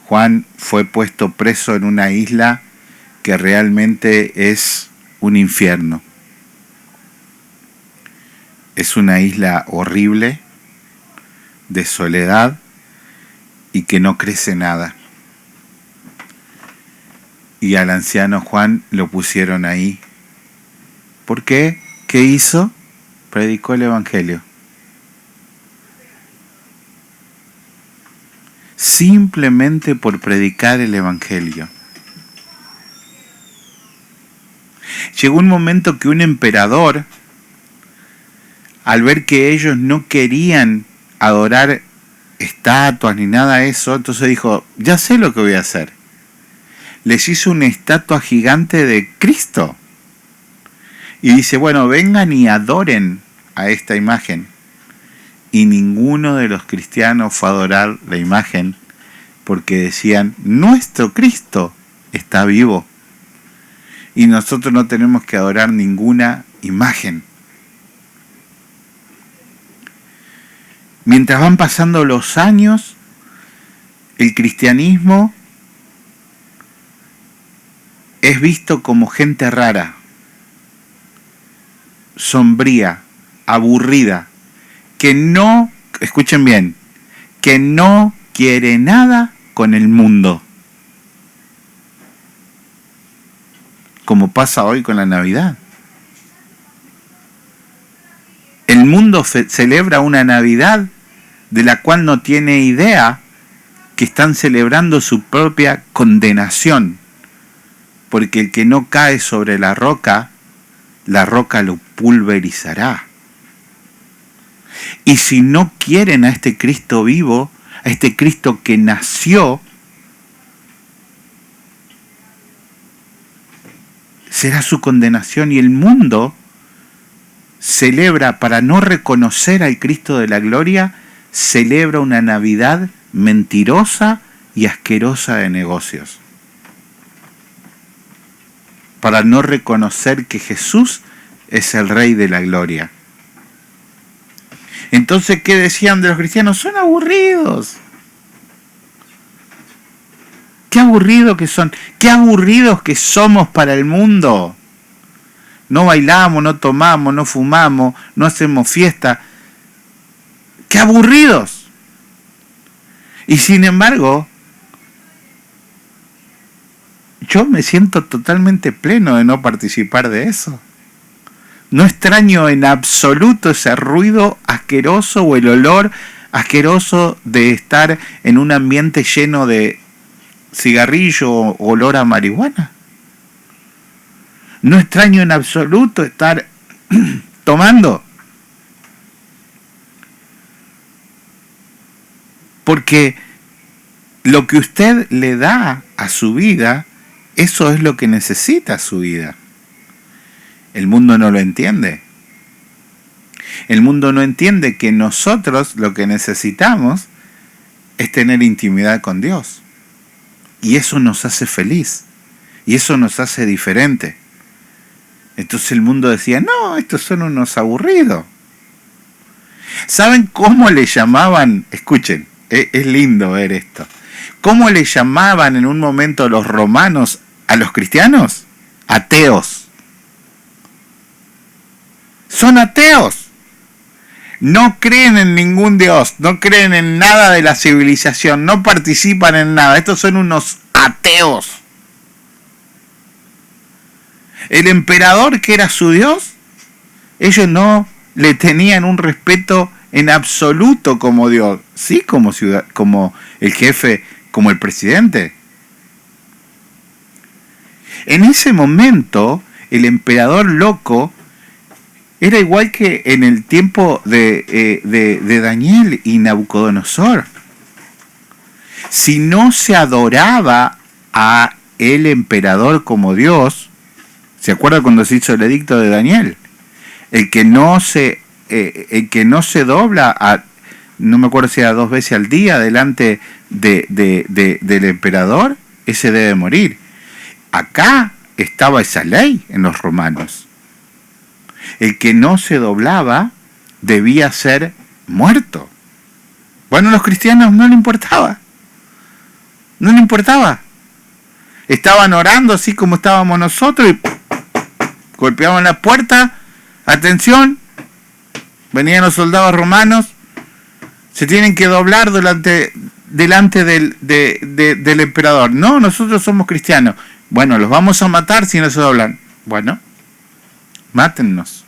Juan fue puesto preso en una isla que realmente es un infierno. Es una isla horrible, de soledad y que no crece nada. Y al anciano Juan lo pusieron ahí. ¿Por qué? ¿Qué hizo? Predicó el Evangelio. Simplemente por predicar el Evangelio. Llegó un momento que un emperador, al ver que ellos no querían adorar estatuas ni nada de eso, entonces dijo, ya sé lo que voy a hacer. Les hizo una estatua gigante de Cristo. Y dice, bueno, vengan y adoren a esta imagen. Y ninguno de los cristianos fue a adorar la imagen porque decían, nuestro Cristo está vivo. Y nosotros no tenemos que adorar ninguna imagen. Mientras van pasando los años, el cristianismo es visto como gente rara, sombría, aburrida, que no, escuchen bien, que no quiere nada con el mundo. Como pasa hoy con la Navidad. El mundo celebra una Navidad de la cual no tiene idea que están celebrando su propia condenación. Porque el que no cae sobre la roca lo pulverizará. Y si no quieren a este Cristo vivo, a este Cristo que nació, será su condenación. Y el mundo celebra, para no reconocer al Cristo de la gloria, celebra una Navidad mentirosa y asquerosa de negocios. Para no reconocer que Jesús es el Rey de la gloria. Entonces, ¿qué decían de los cristianos? Son aburridos. Qué aburridos que son. Qué aburridos que somos para el mundo. No bailamos, no tomamos, no fumamos, no hacemos fiesta. ¡Qué aburridos! Y sin embargo, yo me siento totalmente pleno de no participar de eso. No extraño en absoluto ese ruido asqueroso o el olor asqueroso de estar en un ambiente lleno de cigarrillo o olor a marihuana. No extraño en absoluto estar tomando. Porque lo que usted le da a su vida, eso es lo que necesita su vida. El mundo no lo entiende. El mundo no entiende que nosotros lo que necesitamos es tener intimidad con Dios. Y eso nos hace feliz. Y eso nos hace diferente. Entonces el mundo decía, no, estos son unos aburridos. ¿Saben cómo le llamaban? Escuchen, es lindo ver esto. ¿Cómo le llamaban en un momento los romanos a los cristianos? Ateos. Son ateos. No creen en ningún Dios, no creen en nada de la civilización, no participan en nada. Estos son unos ateos. El emperador, que era su Dios, ellos no le tenían un respeto en absoluto como Dios, sí como como el jefe, como el presidente. En ese momento, el emperador loco era igual que en el tiempo de Daniel y Nabucodonosor. Si no se adoraba a el emperador como Dios, ¿se acuerda cuando se hizo el edicto de Daniel? El que no se dobla, no me acuerdo si era 2 veces al día delante del emperador, ese debe morir. Acá estaba esa ley en los romanos. El que no se doblaba debía ser muerto. Bueno, a los cristianos no le importaba. No le importaba. Estaban orando así como estábamos nosotros y golpeaban la puerta. Atención. Venían los soldados romanos. Se tienen que doblar delante del emperador. No, nosotros somos cristianos. Bueno, los vamos a matar si no se doblan. Bueno, mátennos.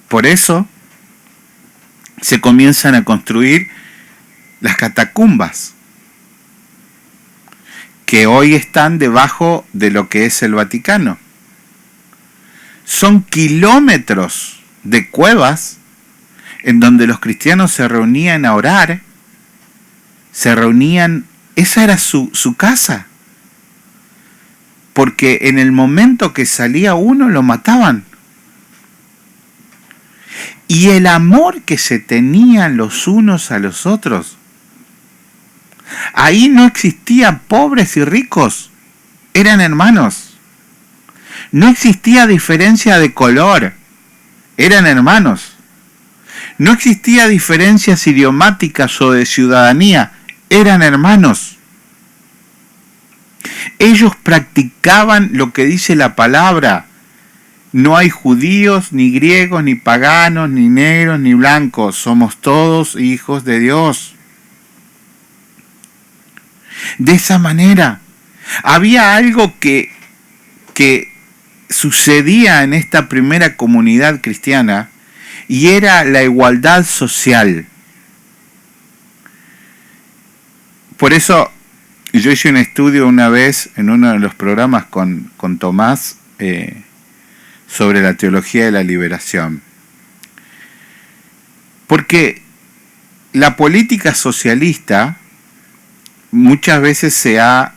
Por eso se comienzan a construir las catacumbas, que hoy están debajo de lo que es el Vaticano. Son kilómetros de cuevas en donde los cristianos se reunían a orar, esa era su casa. Porque en el momento que salía uno lo mataban. Y el amor que se tenían los unos a los otros. Ahí no existía pobres y ricos. Eran hermanos. No existía diferencia de color. Eran hermanos. No existía diferencias idiomáticas o de ciudadanía. Eran hermanos. Ellos practicaban lo que dice la palabra. No hay judíos, ni griegos, ni paganos, ni negros, ni blancos. Somos todos hijos de Dios. De esa manera, había algo que sucedía en esta primera comunidad cristiana, y era la igualdad social. Por eso, yo hice un estudio una vez en uno de los programas con Tomás, sobre la teología de la liberación. Porque la política socialista muchas veces se ha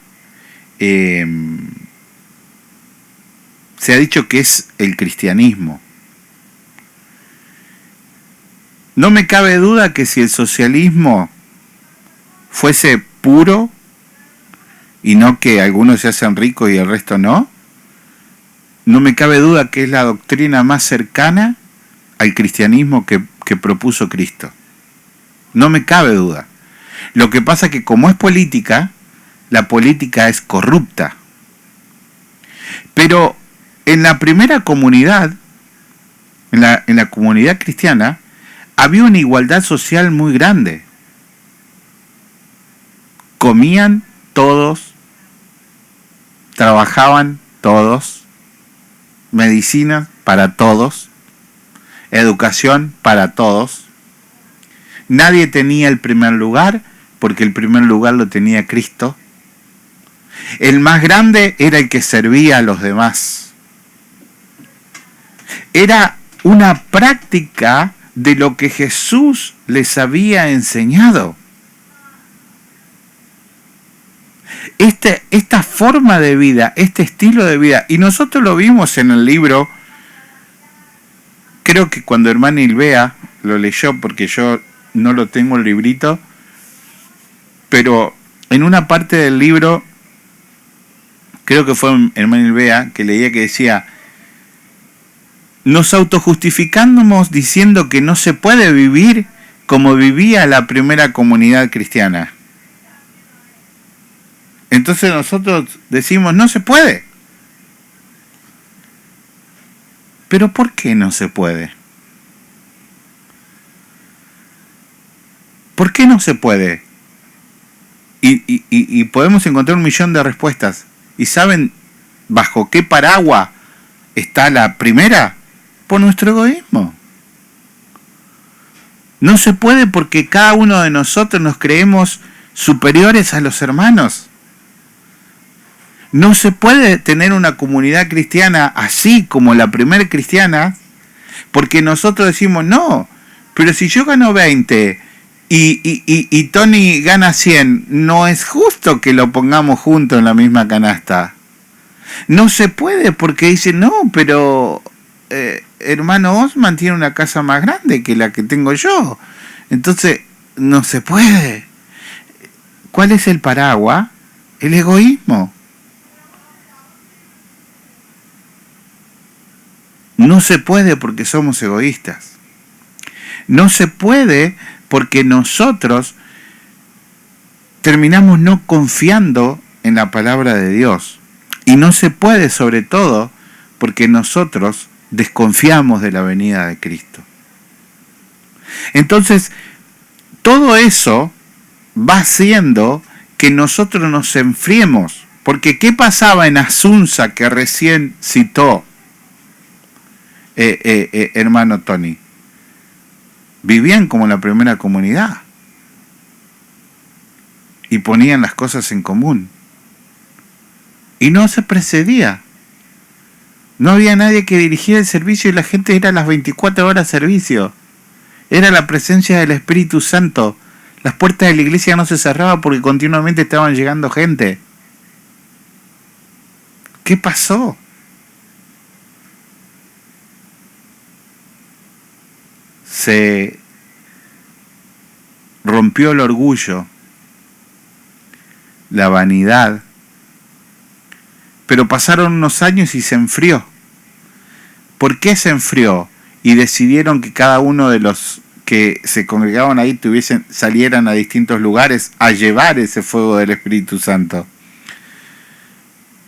dicho que es el cristianismo. No me cabe duda que si el socialismo fuese puro y no que algunos se hacen ricos y el resto no, no me cabe duda que es la doctrina más cercana al cristianismo que propuso Cristo. No me cabe duda. Lo que pasa es que como es política, la política es corrupta. Pero en la primera comunidad, en la comunidad cristiana, había una igualdad social muy grande. Comían todos, trabajaban todos, medicina para todos, educación para todos. Nadie tenía el primer lugar, porque el primer lugar lo tenía Cristo. El más grande era el que servía a los demás. Era una práctica de lo que Jesús les había enseñado. Esta forma de vida, este estilo de vida, y nosotros lo vimos en el libro, creo que cuando hermana Ilvea lo leyó, porque yo no lo tengo el librito, pero en una parte del libro, creo que fue hermana Ilvea que leía, que decía: nos autojustificamos diciendo que no se puede vivir como vivía la primera comunidad cristiana. Entonces nosotros decimos, no se puede. Pero ¿por qué no se puede? ¿Por qué no se puede? Y podemos encontrar 1.000.000 de respuestas. ¿Y saben bajo qué paraguas está la primera? Por nuestro egoísmo. No se puede porque cada uno de nosotros nos creemos superiores a los hermanos. No se puede tener una comunidad cristiana así como la primera cristiana, porque nosotros decimos, no, pero si yo gano 20 y Tony gana 100, no es justo que lo pongamos juntos en la misma canasta. No se puede porque dice, no, pero hermano Osman tiene una casa más grande que la que tengo yo. Entonces, no se puede. ¿Cuál es el paraguas? El egoísmo. No se puede porque somos egoístas. No se puede porque nosotros terminamos no confiando en la palabra de Dios. Y no se puede sobre todo porque nosotros desconfiamos de la venida de Cristo. Entonces, todo eso va haciendo que nosotros nos enfriemos. Porque ¿qué pasaba en Asunza que recién citó hermano Tony? Vivían como la primera comunidad y ponían las cosas en común y no se precedía, no había nadie que dirigiera el servicio y la gente era las 24 horas servicio, era la presencia del Espíritu Santo. Las puertas de la iglesia no se cerraban porque continuamente estaban llegando gente. ¿Qué pasó? Se rompió el orgullo, la vanidad, pero pasaron unos años y se enfrió. ¿Por qué se enfrió? Y decidieron que cada uno de los que se congregaban ahí salieran a distintos lugares a llevar ese fuego del Espíritu Santo.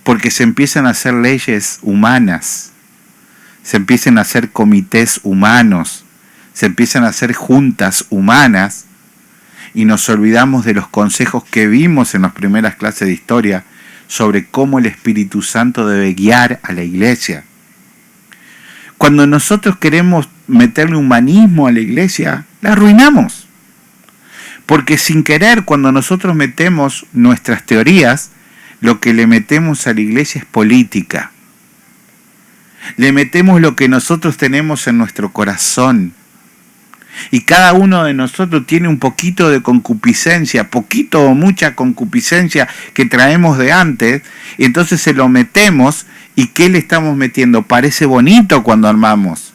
Porque se empiezan a hacer leyes humanas, se empiezan a hacer comités humanos, se empiezan a hacer juntas humanas y nos olvidamos de los consejos que vimos en las primeras clases de historia sobre cómo el Espíritu Santo debe guiar a la iglesia. Cuando nosotros queremos meterle humanismo a la iglesia, la arruinamos. Porque sin querer, cuando nosotros metemos nuestras teorías, lo que le metemos a la iglesia es política. Le metemos lo que nosotros tenemos en nuestro corazón. Y cada uno de nosotros tiene un poquito de concupiscencia, poquito o mucha concupiscencia que traemos de antes, y entonces se lo metemos, ¿y qué le estamos metiendo? Parece bonito cuando armamos,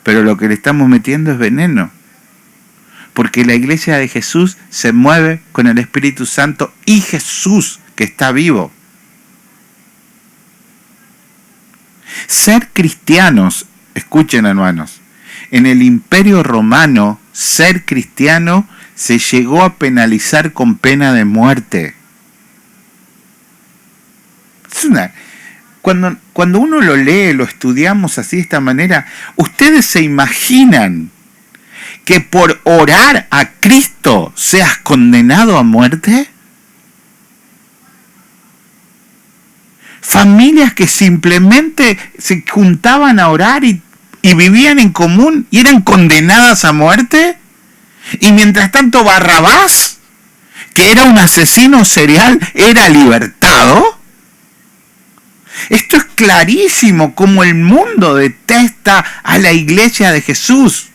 pero lo que le estamos metiendo es veneno. Porque la iglesia de Jesús se mueve con el Espíritu Santo y Jesús que está vivo. Ser cristianos, escuchen hermanos, en el Imperio Romano, ser cristiano se llegó a penalizar con pena de muerte. Cuando uno lo lee, lo estudiamos así de esta manera, ¿ustedes se imaginan que por orar a Cristo seas condenado a muerte? Familias que simplemente se juntaban a orar y vivían en común y eran condenadas a muerte. Y mientras tanto Barrabás, que era un asesino serial, era libertado. Esto es clarísimo como el mundo detesta a la iglesia de Jesús.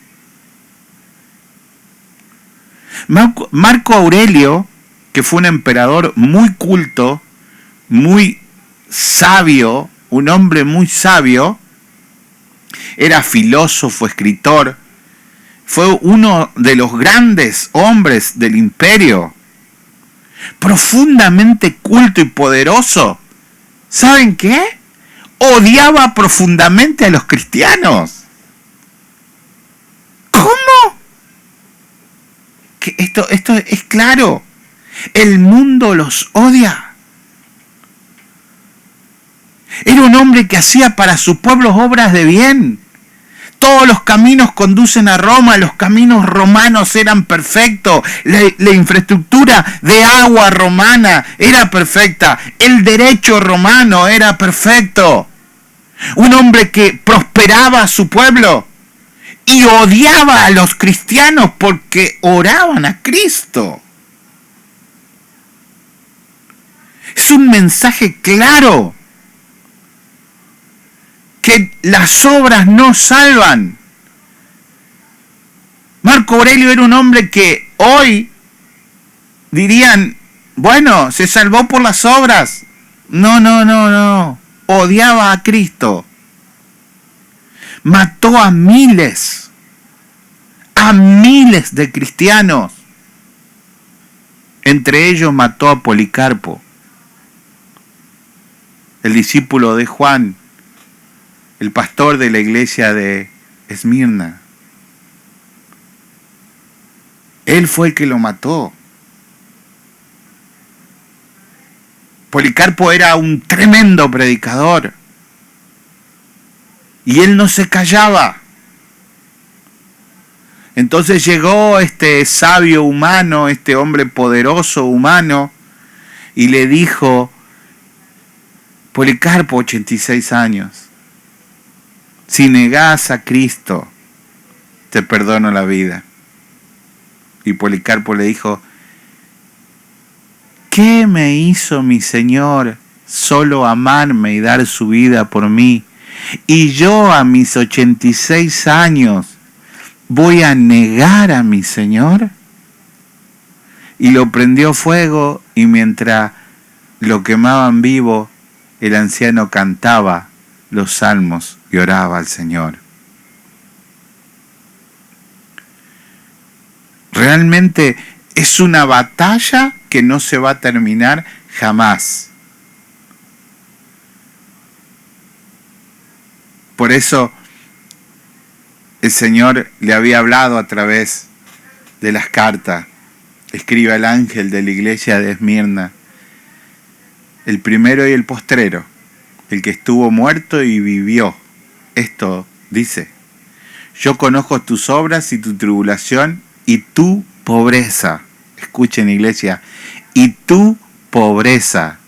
Marco Aurelio, que fue un emperador muy culto, muy sabio, un hombre muy sabio, era filósofo, escritor, fue uno de los grandes hombres del imperio, profundamente culto y poderoso. ¿Saben qué? Odiaba profundamente a los cristianos. ¿Cómo? Que esto es claro. El mundo los odia. Era un hombre que hacía para su pueblo obras de bien. Todos los caminos conducen a Roma, los caminos romanos eran perfectos, la infraestructura de agua romana era perfecta, el derecho romano era perfecto. Un hombre que prosperaba a su pueblo y odiaba a los cristianos porque oraban a Cristo. Es un mensaje claro. Que las obras no salvan. Marco Aurelio era un hombre que hoy dirían, bueno, se salvó por las obras. No. Odiaba a Cristo. Mató a miles de cristianos. Entre ellos mató a Policarpo, el discípulo de Juan, el pastor de la iglesia de Esmirna. Él fue el que lo mató. Policarpo era un tremendo predicador. Y él no se callaba. Entonces llegó este sabio humano, este hombre poderoso humano, y le dijo, Policarpo, 86 años, si negás a Cristo, te perdono la vida. Y Policarpo le dijo, ¿qué me hizo mi Señor solo amarme y dar su vida por mí? Y yo a mis 86 años voy a negar a mi Señor. Y lo prendió fuego, y mientras lo quemaban vivo, el anciano cantaba los salmos y oraba al Señor. Realmente es una batalla que no se va a terminar jamás. Por eso el Señor le había hablado a través de las cartas. Escribe al ángel de la iglesia de Esmirna, el primero y el postrero, el que estuvo muerto y vivió. Esto dice, yo conozco tus obras y tu tribulación y tu pobreza. Escuchen, iglesia, y tu pobreza.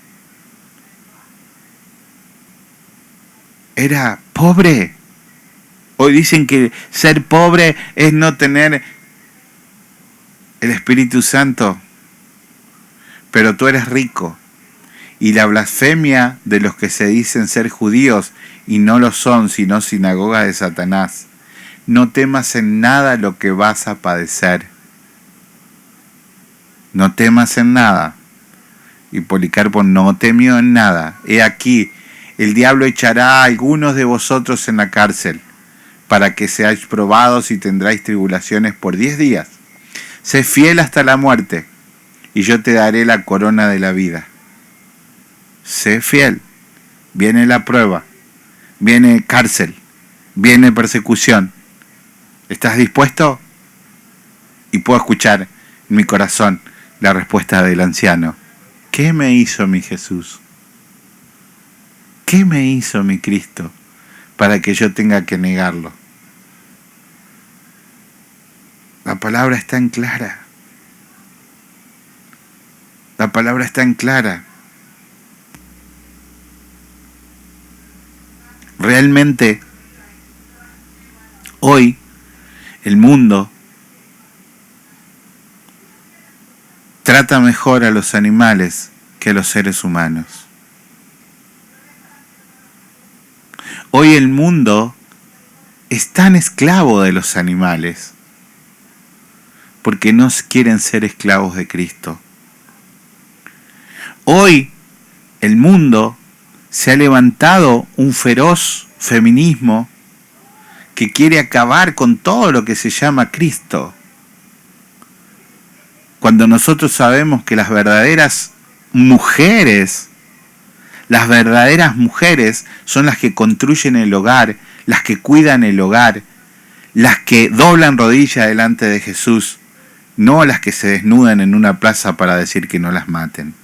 Era pobre. Hoy dicen que ser pobre es no tener el Espíritu Santo, pero tú eres rico. Y la blasfemia de los que se dicen ser judíos y no lo son, sino sinagoga de Satanás. No temas en nada lo que vas a padecer. No temas en nada. Y Policarpo no temió en nada. He aquí, el diablo echará a algunos de vosotros en la cárcel, para que seáis probados y tendráis tribulaciones por 10 días. Sé fiel hasta la muerte, y yo te daré la corona de la vida. Sé fiel. Viene la prueba, viene cárcel, viene persecución. ¿Estás dispuesto? Y puedo escuchar en mi corazón la respuesta del anciano. ¿Qué me hizo mi Jesús? ¿Qué me hizo mi Cristo para que yo tenga que negarlo? La palabra está en clara. La palabra está en clara. Realmente, hoy, el mundo trata mejor a los animales que a los seres humanos. Hoy el mundo es tan esclavo de los animales porque no quieren ser esclavos de Cristo. Hoy el mundo se ha levantado un feroz feminismo que quiere acabar con todo lo que se llama Cristo. Cuando nosotros sabemos que las verdaderas mujeres son las que construyen el hogar, las que cuidan el hogar, las que doblan rodilla delante de Jesús, no las que se desnudan en una plaza para decir que no las maten.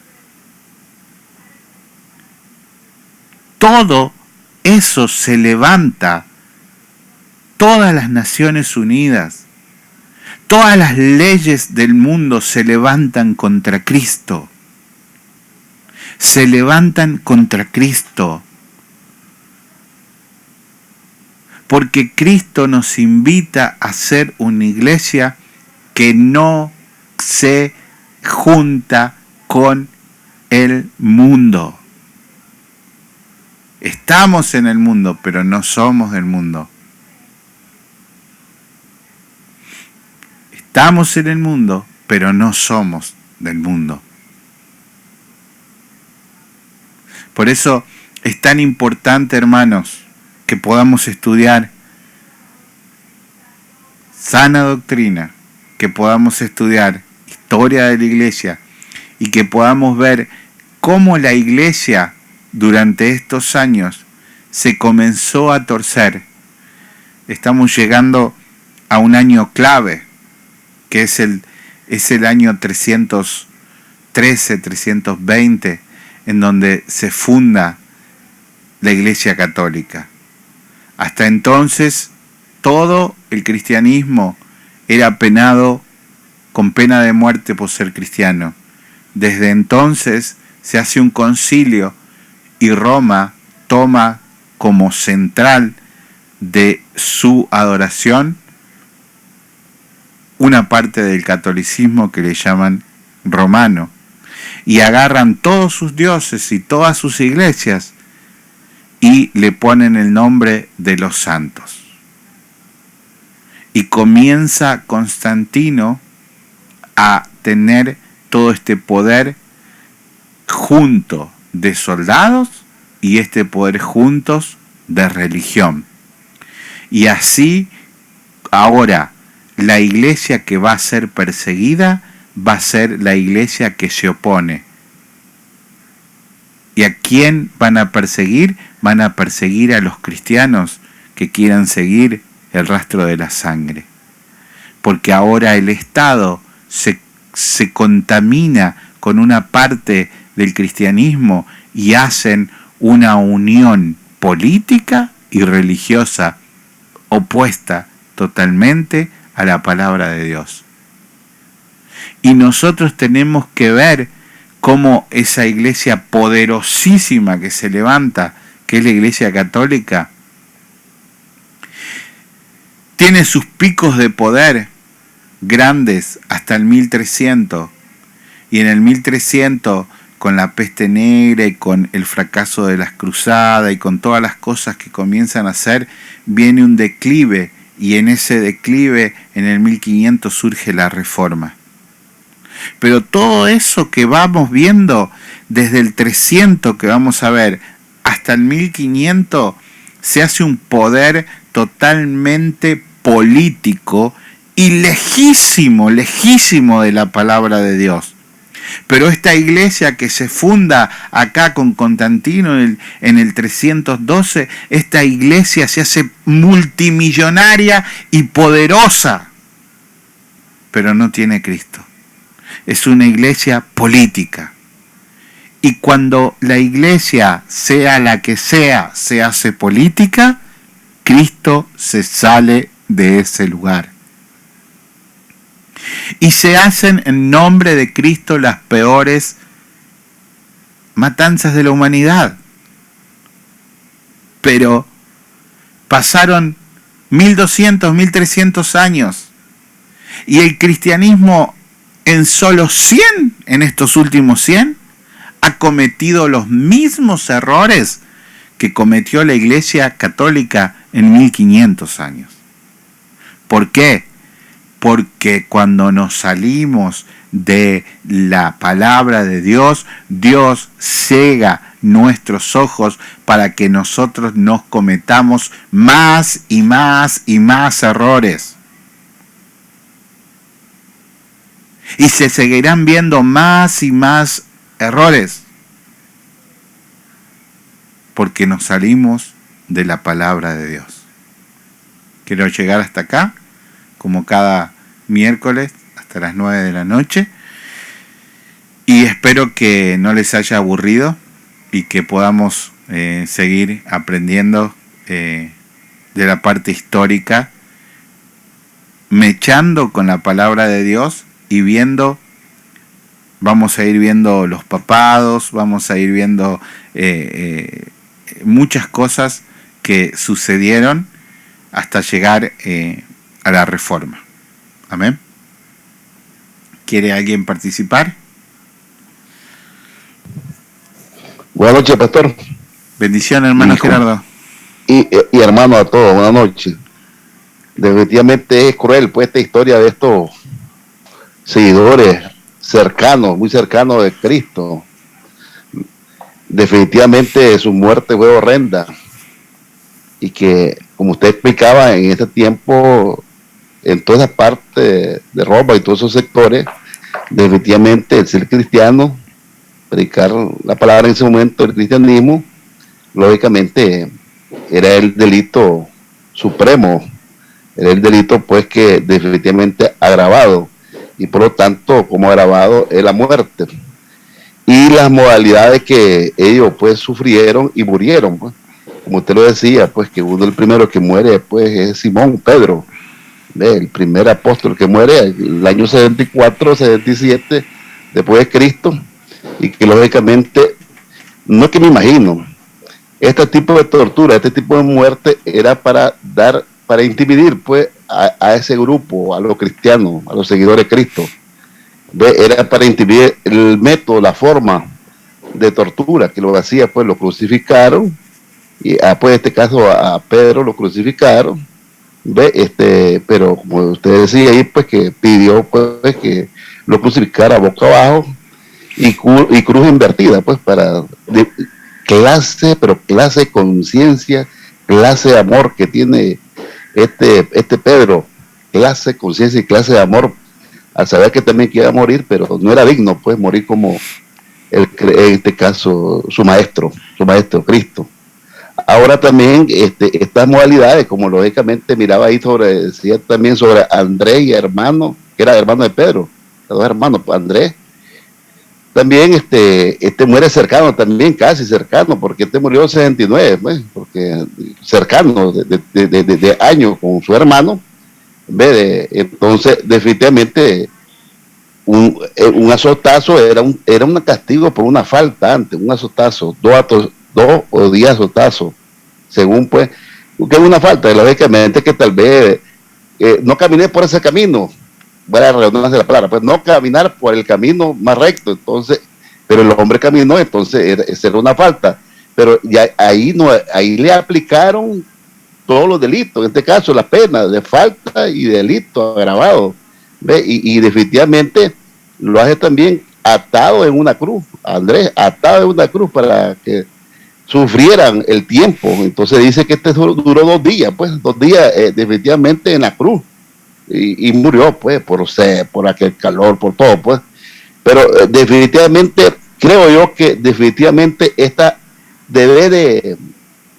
todo eso se levanta, todas las Naciones Unidas, todas las leyes del mundo se levantan contra Cristo. Se levantan contra Cristo. Porque Cristo nos invita a ser una iglesia que no se junta con el mundo. Estamos en el mundo, pero no somos del mundo. Estamos en el mundo, pero no somos del mundo. Por eso es tan importante, hermanos, que podamos estudiar sana doctrina, que podamos estudiar historia de la iglesia y que podamos ver cómo la iglesia durante estos años se comenzó a torcer. Estamos llegando a un año clave, que es el año 313, 320, en donde se funda la Iglesia Católica. Hasta entonces, todo el cristianismo era penado con pena de muerte por ser cristiano. Desde entonces se hace un concilio y Roma toma como central de su adoración una parte del catolicismo que le llaman romano, y agarran todos sus dioses y todas sus iglesias y le ponen el nombre de los santos. Y comienza Constantino a tener todo este poder junto de soldados y este poder juntos de religión. Y así ahora la iglesia que va a ser perseguida va a ser la iglesia que se opone. ¿Y a quién van a perseguir? Van a perseguir a los cristianos que quieran seguir el rastro de la sangre. Porque ahora el Estado se contamina con una parte del cristianismo y hacen una unión política y religiosa opuesta totalmente a la palabra de Dios. Y nosotros tenemos que ver cómo esa iglesia poderosísima que se levanta, que es la Iglesia Católica, tiene sus picos de poder grandes hasta el 1300, y en el 1300, con la peste negra y con el fracaso de las cruzadas y con todas las cosas que comienzan a hacer, viene un declive, y en ese declive, en el 1500, surge la Reforma. Pero todo eso que vamos viendo desde el 300 que vamos a ver hasta el 1500, se hace un poder totalmente político y lejísimo de la palabra de Dios. Pero esta iglesia que se funda acá con Constantino en el 312, esta iglesia se hace multimillonaria y poderosa, pero no tiene Cristo. Es una iglesia política. Y cuando la iglesia, sea la que sea, se hace política, Cristo se sale de ese lugar. Y se hacen en nombre de Cristo las peores matanzas de la humanidad. Pero pasaron 1200, 1300 años y el cristianismo en solo 100, en estos últimos 100, ha cometido los mismos errores que cometió la Iglesia Católica en 1500 años. ¿Por qué? Porque cuando nos salimos de la palabra de Dios, Dios ciega nuestros ojos para que nosotros nos cometamos más y más y más errores. Y se seguirán viendo más y más errores, porque nos salimos de la palabra de Dios. Quiero llegar hasta acá, como cada miércoles, hasta las 9 de la noche, y espero que no les haya aburrido y que podamos seguir aprendiendo de la parte histórica, mechando con la palabra de Dios y viendo, vamos a ir viendo los papados, vamos a ir viendo muchas cosas que sucedieron hasta llegar a la Reforma. Amén. ¿Quiere alguien participar? Buenas noches, pastor. Bendición, hermano Hijo. Gerardo. Y hermano a todos, buenas noches. Definitivamente es cruel pues esta historia de estos seguidores cercanos, muy cercanos de Cristo. Definitivamente su muerte fue horrenda y que, como usted explicaba, en ese tiempo, en toda esa parte de Roma y todos esos sectores, definitivamente el ser cristiano, predicar la palabra en ese momento, el cristianismo, lógicamente era el delito supremo, era el delito pues que definitivamente agravado, y por lo tanto como agravado es la muerte y las modalidades que ellos pues sufrieron y murieron, pues. Como usted lo decía, pues que uno del primero que muere pues es Simón Pedro, el primer apóstol que muere el año 74, 77 después de Cristo, y que lógicamente, no es que me imagino, este tipo de tortura, este tipo de muerte era para intimidar pues a ese grupo, a los cristianos, a los seguidores de Cristo. Era para intimidar el método, la forma de tortura que lo hacía, pues lo crucificaron, y pues en este caso a Pedro lo crucificaron, pero como usted decía ahí, pues que pidió pues que lo crucificara boca abajo y cruz invertida, pues para clase de conciencia, clase de amor que tiene este Pedro, clase de conciencia y clase de amor, al saber que también iba a morir, pero no era digno pues morir como en este caso su maestro Cristo. Ahora también estas modalidades, como lógicamente miraba ahí decía también sobre Andrés y hermano, que era hermano de Pedro, los dos hermanos, Andrés, también muere cercano también, casi cercano, porque murió en 69, pues, porque cercano de años con su hermano, entonces definitivamente un azotazo era un castigo por una falta antes, un azotazo, 2 o 10 azotazos, según pues, que es una falta, lógicamente que tal vez no caminé por ese camino, buena redundancia de la palabra, pues no caminar por el camino más recto, entonces, pero el hombre caminó, entonces era una falta, pero ya ahí le aplicaron todos los delitos, en este caso la pena de falta y delito agravado, y definitivamente lo hace también atado en una cruz, Andrés, atado en una cruz para que sufrieran el tiempo. Entonces dice que duró 2 días, pues 2 días definitivamente en la cruz, y murió pues por aquel calor, por todo pues, pero definitivamente creo yo que definitivamente esta debe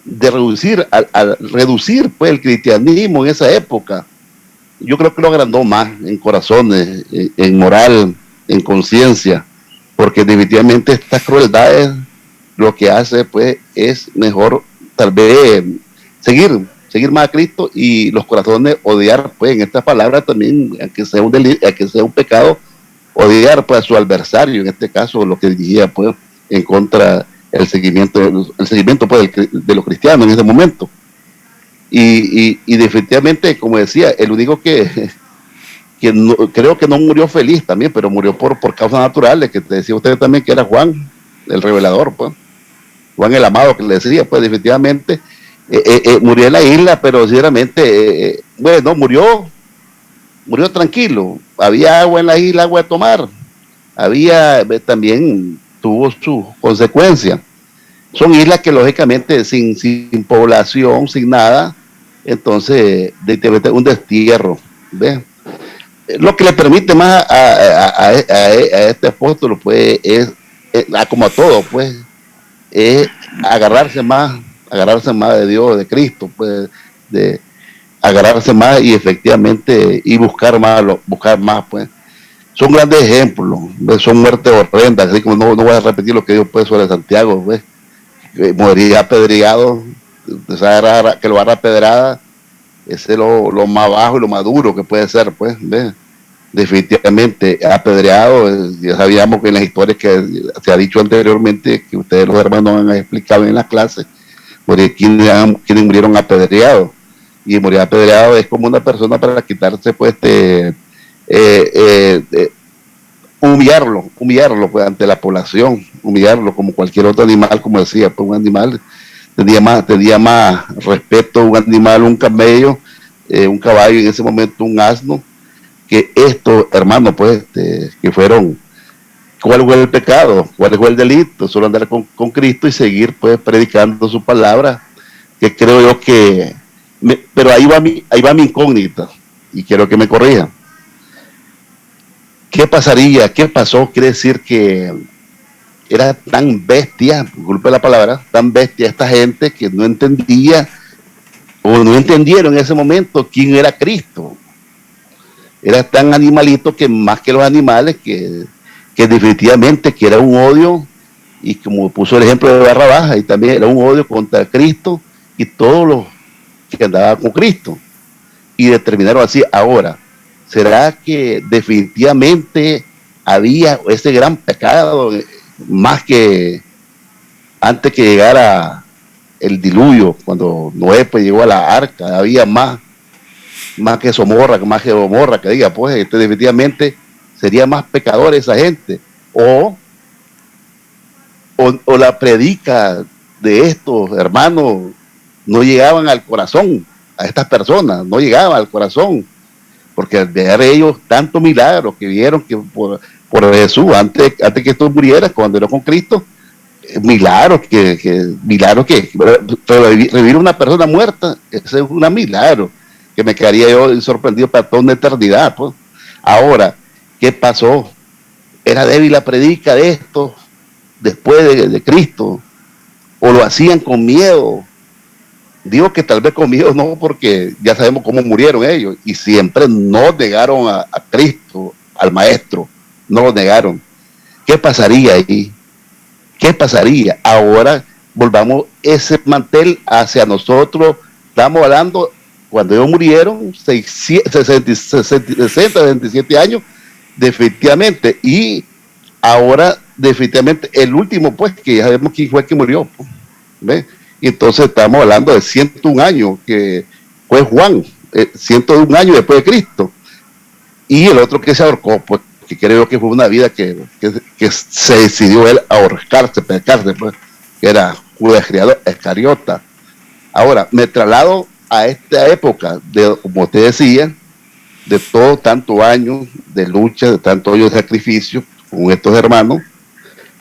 de reducir al reducir pues el cristianismo en esa época. Yo creo que lo agrandó más en corazones, en moral, en conciencia, porque definitivamente estas crueldades lo que hace pues es mejor tal vez seguir más a Cristo, y los corazones odiar pues en esta palabra también, aunque sea un pecado, odiar pues a su adversario, en este caso lo que dirigía pues en contra el seguimiento pues de los cristianos en ese momento, y definitivamente, como decía, el único que no, creo que no murió feliz también, pero murió por causas naturales, que te decía usted también que era Juan el revelador, pues Juan el amado, que le decía, pues definitivamente murió en la isla, pero sinceramente bueno, murió tranquilo, había agua en la isla, agua de tomar, también tuvo sus consecuencias. Son islas que lógicamente sin población, sin nada, entonces un destierro, ¿ves? Lo que le permite más a este apóstol pues es como a todo pues, es agarrarse más de Dios, de Cristo, pues, de agarrarse más y efectivamente y buscar más pues. Son grandes ejemplos, ¿ves? Son muertes horrendas, así como no voy a repetir lo que dijo pues sobre Santiago, ¿ves? Moriría apedreado, esa que lo agarra pedrada, ese es lo más bajo y lo más duro que puede ser, pues, ¿ves? Definitivamente apedreado. Ya sabíamos que en las historias que se ha dicho anteriormente, que ustedes los hermanos han explicado en las clases, quienes murieron apedreados. Y morir apedreado es como una persona para quitarse, pues, humillarlo pues, ante la población, humillarlo como cualquier otro animal, como decía, pues un animal tenía más respeto, un animal, un camello, un caballo, en ese momento un asno, que estos hermanos, pues, que fueron, ¿cuál fue el pecado? ¿Cuál fue el delito? Solo andar con Cristo y seguir, pues, predicando su palabra, que creo yo que, pero ahí va mi incógnita, y quiero que me corrijan. ¿Qué pasaría? ¿Qué pasó? Quiere decir que era tan bestia, disculpe la palabra, tan bestia esta gente que no entendía, o no entendieron en ese momento quién era Cristo. Era tan animalito que más que los animales, que definitivamente que era un odio, y como puso el ejemplo de Barrabás, y también era un odio contra Cristo y todos los que andaban con Cristo. Y determinaron así. Ahora, ¿será que definitivamente había ese gran pecado, más que antes que llegara el diluvio, cuando Noé pues llegó a la arca? Había más que Gomorra, que diga, pues, definitivamente sería más pecador esa gente. O la predica de estos hermanos no llegaban al corazón, a estas personas, no llegaban al corazón, porque al ver ellos tanto milagros que vieron que por Jesús, antes que esto muriera, cuando era con Cristo, milagros que revivir una persona muerta, ese es un milagro que me quedaría yo sorprendido para toda una eternidad, pues. Ahora, ¿qué pasó? ¿Era débil la predica de estos después de Cristo? ¿O lo hacían con miedo? Digo que tal vez con miedo no, porque ya sabemos cómo murieron ellos, y siempre no negaron a Cristo, al Maestro, no lo negaron. ¿Qué pasaría ahí? ¿Qué pasaría? Ahora volvamos ese mantel hacia nosotros. Estamos hablando, cuando ellos murieron, 67 años, definitivamente, y ahora definitivamente el último, pues, que ya sabemos quién fue el que murió, ¿ves? Y entonces estamos hablando de 101 años, que fue Juan, 101 años después de Cristo, y el otro que se ahorcó, pues, que creo que fue una vida que se decidió él ahorcarse, pecarse, pues, que era Judas Iscariota. Ahora, me traslado a esta época, como usted decía, de todo tanto años de lucha, de tanto años de sacrificio con estos hermanos.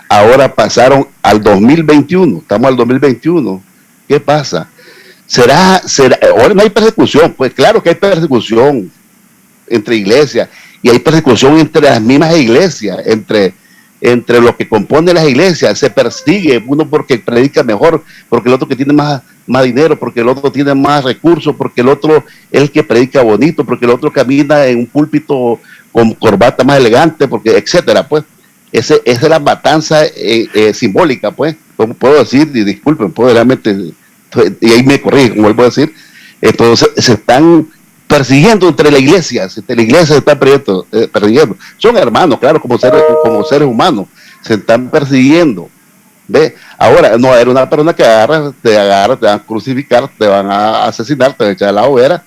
Ahora pasaron al 2021, estamos al 2021. ¿Qué pasa? ¿Será? Ahora no hay persecución, pues claro que hay persecución entre iglesias, y hay persecución entre las mismas iglesias, entre los que componen las iglesias. Se persigue uno porque predica mejor, porque el otro que tiene más dinero, porque el otro tiene más recursos, porque el otro es el que predica bonito, porque el otro camina en un púlpito con corbata más elegante, porque etcétera, pues. Esa es la matanza simbólica, pues, como puedo decir, y disculpen, puedo realmente, y ahí me corrijo, como vuelvo a decir. Entonces se están persiguiendo entre la iglesia se están persiguiendo. Son hermanos, claro, como seres humanos, se están persiguiendo. ¿Ve? Ahora, no era una persona que te van a crucificar, te van a asesinar, te van a echar a la hoguera.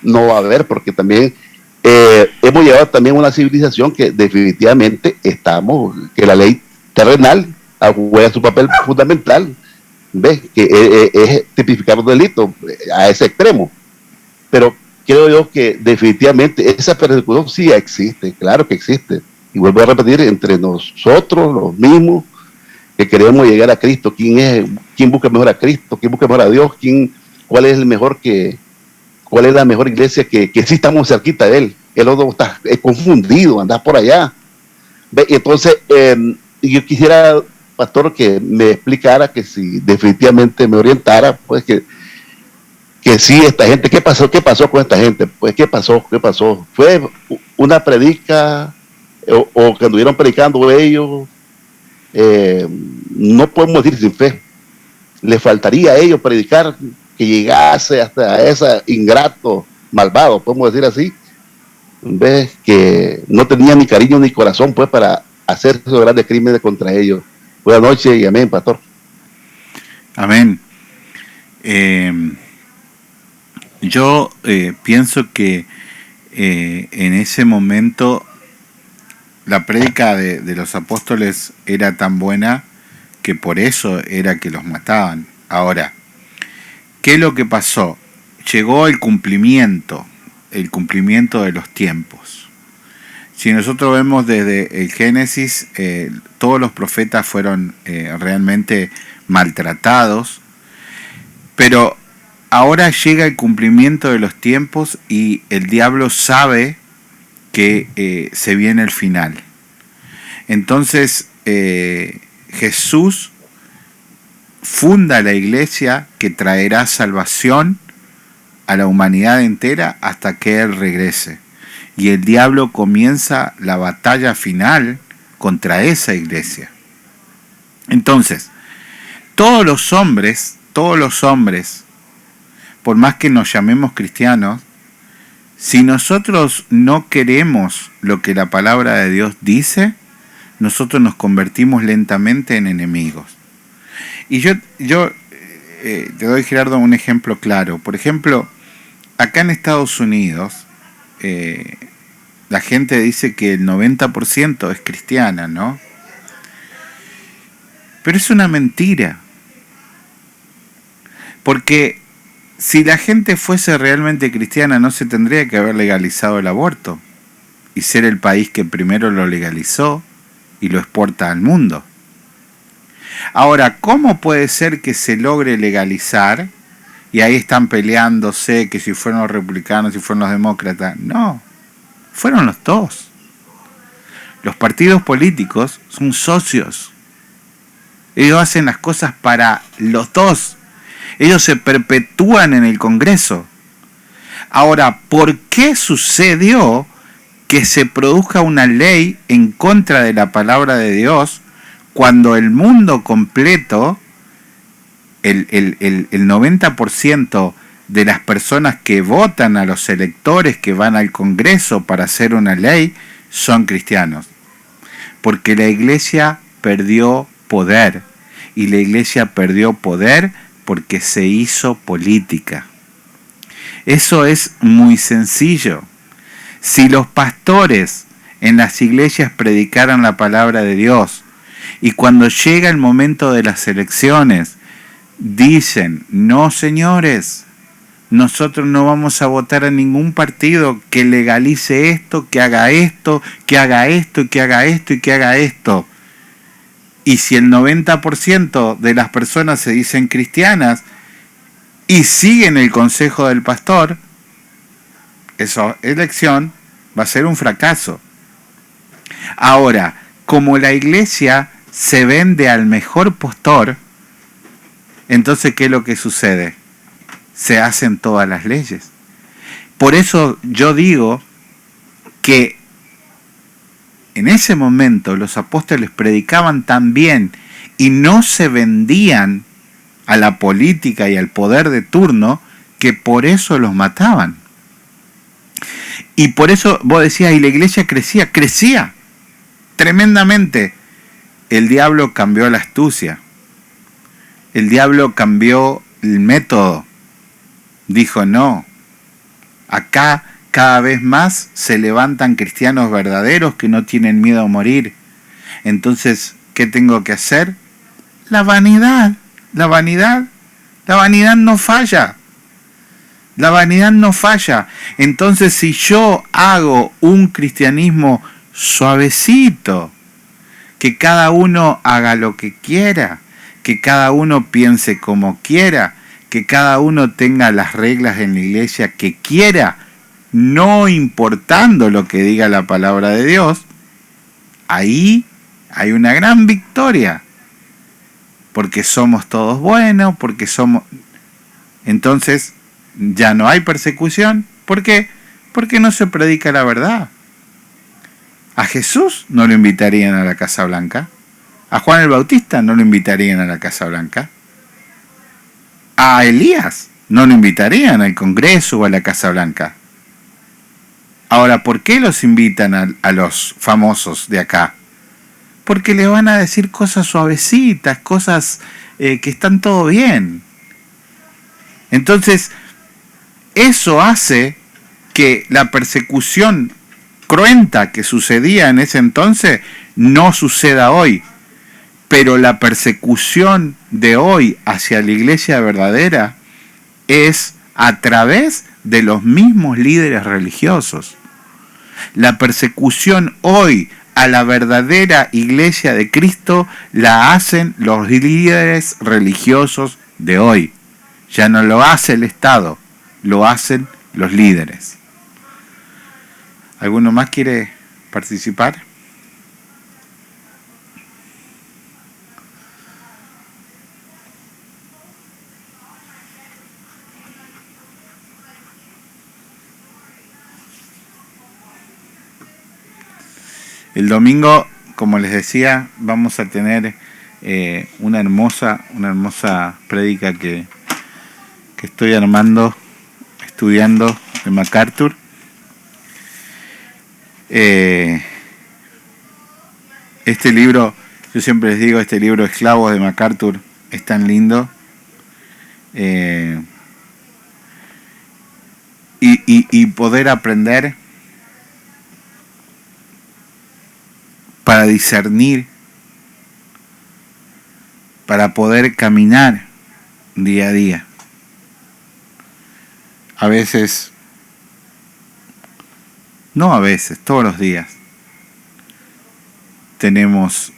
No va a haber, porque también hemos llegado también a una civilización que definitivamente que la ley terrenal juega su papel fundamental, ¿ves? Que es tipificar los delitos a ese extremo. Pero creo yo que definitivamente esa persecución sí existe, claro que existe. Y vuelvo a repetir, entre nosotros, los mismos, que queremos llegar a Cristo. ¿Quién busca mejor a Cristo? ¿Quién busca mejor a Dios? ¿Cuál es la mejor iglesia que sí estamos cerquita de él? El otro está confundido, anda por allá. ¿Ve? Entonces, yo quisiera, pastor, que me explicara, que si definitivamente me orientara, pues que sí, esta gente, ¿qué pasó con esta gente? Pues, ¿qué pasó? ¿Fue una predica o que anduvieron predicando ellos? No podemos decir sin fe, le faltaría a ellos predicar que llegase hasta ese ingrato, malvado, podemos decir así, ves que no tenía ni cariño ni corazón pues para hacer esos grandes crímenes contra ellos. Buenas noches y amén, pastor. Amén. Yo pienso que en ese momento la prédica de los apóstoles era tan buena que por eso era que los mataban. Ahora, ¿qué es lo que pasó? Llegó el cumplimiento de los tiempos. Si nosotros vemos desde el Génesis, todos los profetas fueron realmente maltratados, pero ahora llega el cumplimiento de los tiempos y el diablo sabe que se viene el final. Entonces Jesús funda la iglesia que traerá salvación a la humanidad entera hasta que Él regrese. Y el diablo comienza la batalla final contra esa iglesia. Entonces, todos los hombres, por más que nos llamemos cristianos, si nosotros no queremos lo que la palabra de Dios dice, nosotros nos convertimos lentamente en enemigos. Y yo te doy, Gerardo, un ejemplo claro. Por ejemplo, acá en Estados Unidos, la gente dice que el 90% es cristiana, ¿no? Pero es una mentira. Porque si la gente fuese realmente cristiana, no se tendría que haber legalizado el aborto y ser el país que primero lo legalizó y lo exporta al mundo. Ahora, ¿cómo puede ser que se logre legalizar? Y ahí están peleándose que si fueron los republicanos, si fueron los demócratas. No, fueron los dos. Los partidos políticos son socios. Ellos hacen las cosas para los dos. Ellos se perpetúan en el Congreso. Ahora, ¿por qué sucedió que se produzca una ley en contra de la palabra de Dios cuando el mundo completo, el 90% de las personas que votan a los electores que van al Congreso para hacer una ley son cristianos? Porque la iglesia perdió poder, y la iglesia perdió poder porque se hizo política. Eso es muy sencillo. Si los pastores en las iglesias predicaran la palabra de Dios y cuando llega el momento de las elecciones dicen: no, señores, nosotros no vamos a votar a ningún partido que legalice esto, que haga esto, que haga esto, que haga esto y que haga esto. Y si el 90% de las personas se dicen cristianas y siguen el consejo del pastor, esa elección va a ser un fracaso. Ahora, como la iglesia se vende al mejor postor, entonces, ¿qué es lo que sucede? Se hacen todas las leyes. Por eso yo digo que en ese momento los apóstoles predicaban tan bien y no se vendían a la política y al poder de turno, que por eso los mataban. Y por eso vos decías, y la iglesia crecía tremendamente. El diablo cambió la astucia. El diablo cambió el método. Dijo: no, acá cada vez más se levantan cristianos verdaderos que no tienen miedo a morir. Entonces, ¿qué tengo que hacer? La vanidad no falla. La vanidad no falla. Entonces, si yo hago un cristianismo suavecito, que cada uno haga lo que quiera, que cada uno piense como quiera, que cada uno tenga las reglas en la iglesia que quiera, no importando lo que diga la palabra de Dios, ahí hay una gran victoria. Porque somos todos buenos, porque somos... Entonces, ya no hay persecución. ¿Por qué? Porque no se predica la verdad. A Jesús no lo invitarían a la Casa Blanca. A Juan el Bautista no lo invitarían a la Casa Blanca. A Elías no lo invitarían al Congreso o a la Casa Blanca. Ahora, ¿por qué los invitan a los famosos de acá? Porque le van a decir cosas suavecitas, cosas que están todo bien. Entonces, eso hace que la persecución cruenta que sucedía en ese entonces no suceda hoy. Pero la persecución de hoy hacia la iglesia verdadera es a través de los mismos líderes religiosos. La persecución hoy a la verdadera iglesia de Cristo la hacen los líderes religiosos de hoy. Ya no lo hace el Estado, lo hacen los líderes. ¿Alguno más quiere participar? El domingo, como les decía, vamos a tener una hermosa prédica que estoy armando, estudiando de MacArthur. Este libro, yo siempre les digo, este libro Esclavos de MacArthur es tan lindo. Y poder aprender para discernir, para poder caminar día a día. A veces, no a veces, todos los días, tenemos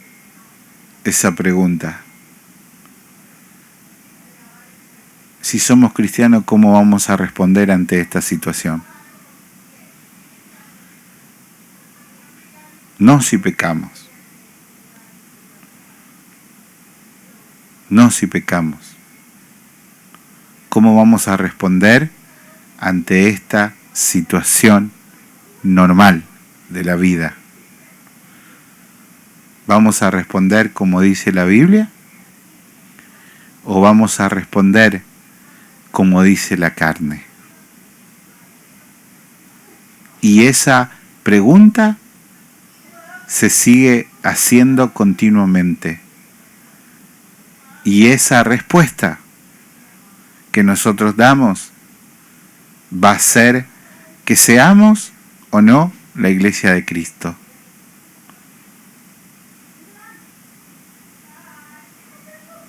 esa pregunta. Si somos cristianos, ¿cómo vamos a responder ante esta situación? No si pecamos. No si pecamos. ¿Cómo vamos a responder ante esta situación normal de la vida? ¿Vamos a responder como dice la Biblia? ¿O vamos a responder como dice la carne? Y esa pregunta se sigue haciendo continuamente. Y esa respuesta que nosotros damos va a ser que seamos o no la iglesia de Cristo.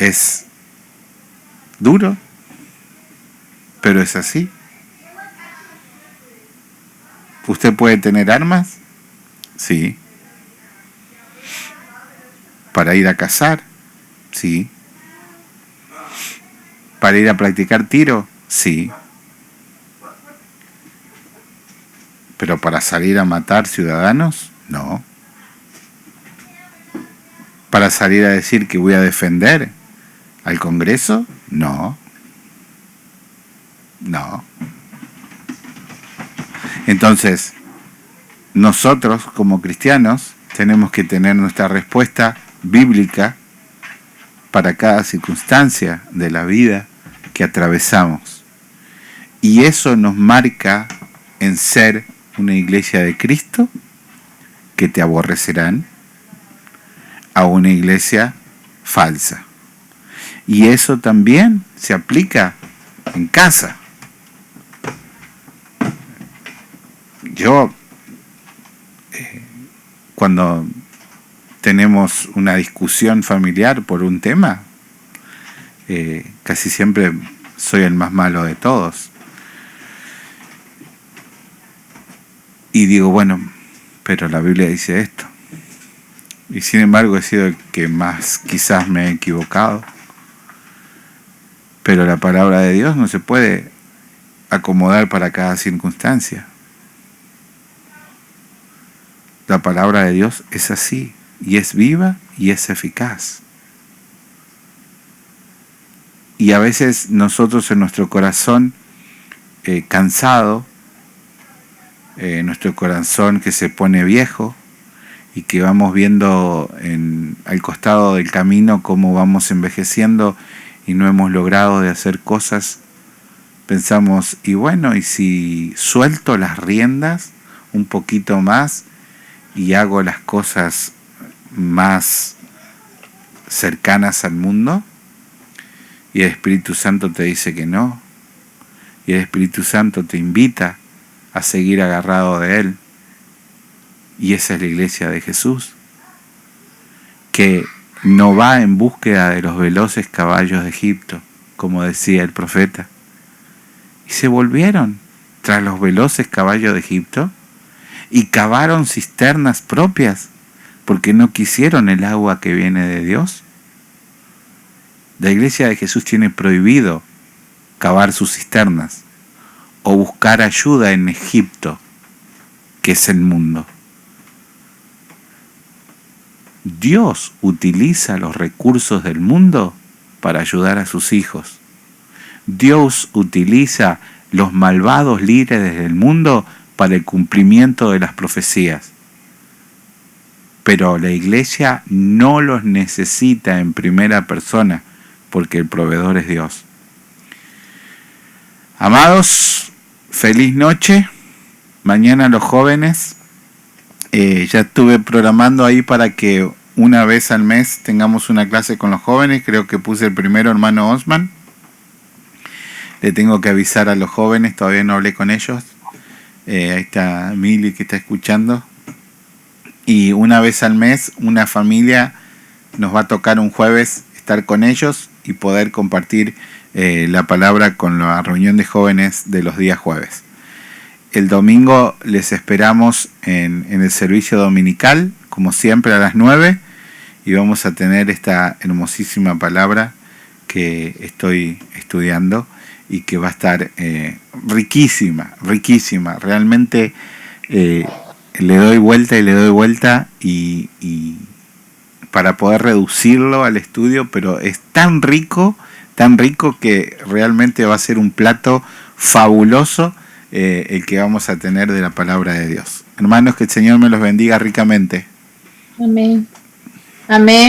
Es duro, pero es así. ¿Usted puede tener armas? Sí. ¿Para ir a cazar? Sí. ¿Para ir a practicar tiro? Sí. ¿Pero para salir a matar ciudadanos? No. ¿Para salir a decir que voy a defender al Congreso? No. No. Entonces, nosotros como cristianos tenemos que tener nuestra respuesta bíblica para cada circunstancia de la vida que atravesamos. Y eso nos marca en ser una iglesia de Cristo que te aborrecerán a una iglesia falsa. Y eso también se aplica en casa. Yo, cuando tenemos una discusión familiar por un tema, casi siempre soy el más malo de todos. Y digo, bueno, pero la Biblia dice esto. Y sin embargo he sido el que más quizás me he equivocado. Pero la palabra de Dios no se puede acomodar para cada circunstancia. La palabra de Dios es así, y es viva y es eficaz. Y a veces nosotros en nuestro corazón cansado, nuestro corazón que se pone viejo y que vamos viendo al costado del camino cómo vamos envejeciendo y no hemos logrado de hacer cosas, pensamos, y bueno, ¿y si suelto las riendas un poquito más y hago las cosas más cercanas al mundo? Y el Espíritu Santo te dice que no. Y el Espíritu Santo te invita a seguir agarrado de Él. Y esa es la iglesia de Jesús, que no va en búsqueda de los veloces caballos de Egipto, como decía el profeta. Y se volvieron tras los veloces caballos de Egipto y cavaron cisternas propias, porque no quisieron el agua que viene de Dios. La iglesia de Jesús tiene prohibido cavar sus cisternas o buscar ayuda en Egipto, que es el mundo. Dios utiliza los recursos del mundo para ayudar a sus hijos. Dios utiliza los malvados líderes del mundo para el cumplimiento de las profecías. Pero la iglesia no los necesita en primera persona, porque el proveedor es Dios. Amados, feliz noche. Mañana los jóvenes, ya estuve programando ahí para que una vez al mes tengamos una clase con los jóvenes. Creo que puse el primero, hermano Osman. Le tengo que avisar a los jóvenes, todavía no hablé con ellos. Ahí está Mili que está escuchando. Y una vez al mes, una familia nos va a tocar un jueves estar con ellos y poder compartir la palabra con la reunión de jóvenes de los días jueves. El domingo les esperamos en el servicio dominical, como siempre a las 9, y vamos a tener esta hermosísima palabra que estoy estudiando y que va a estar riquísima, riquísima. Realmente le doy vuelta y para poder reducirlo al estudio, pero es tan rico que realmente va a ser un plato fabuloso el que vamos a tener de la palabra de Dios. Hermanos, que el Señor me los bendiga ricamente. Amén. Amén.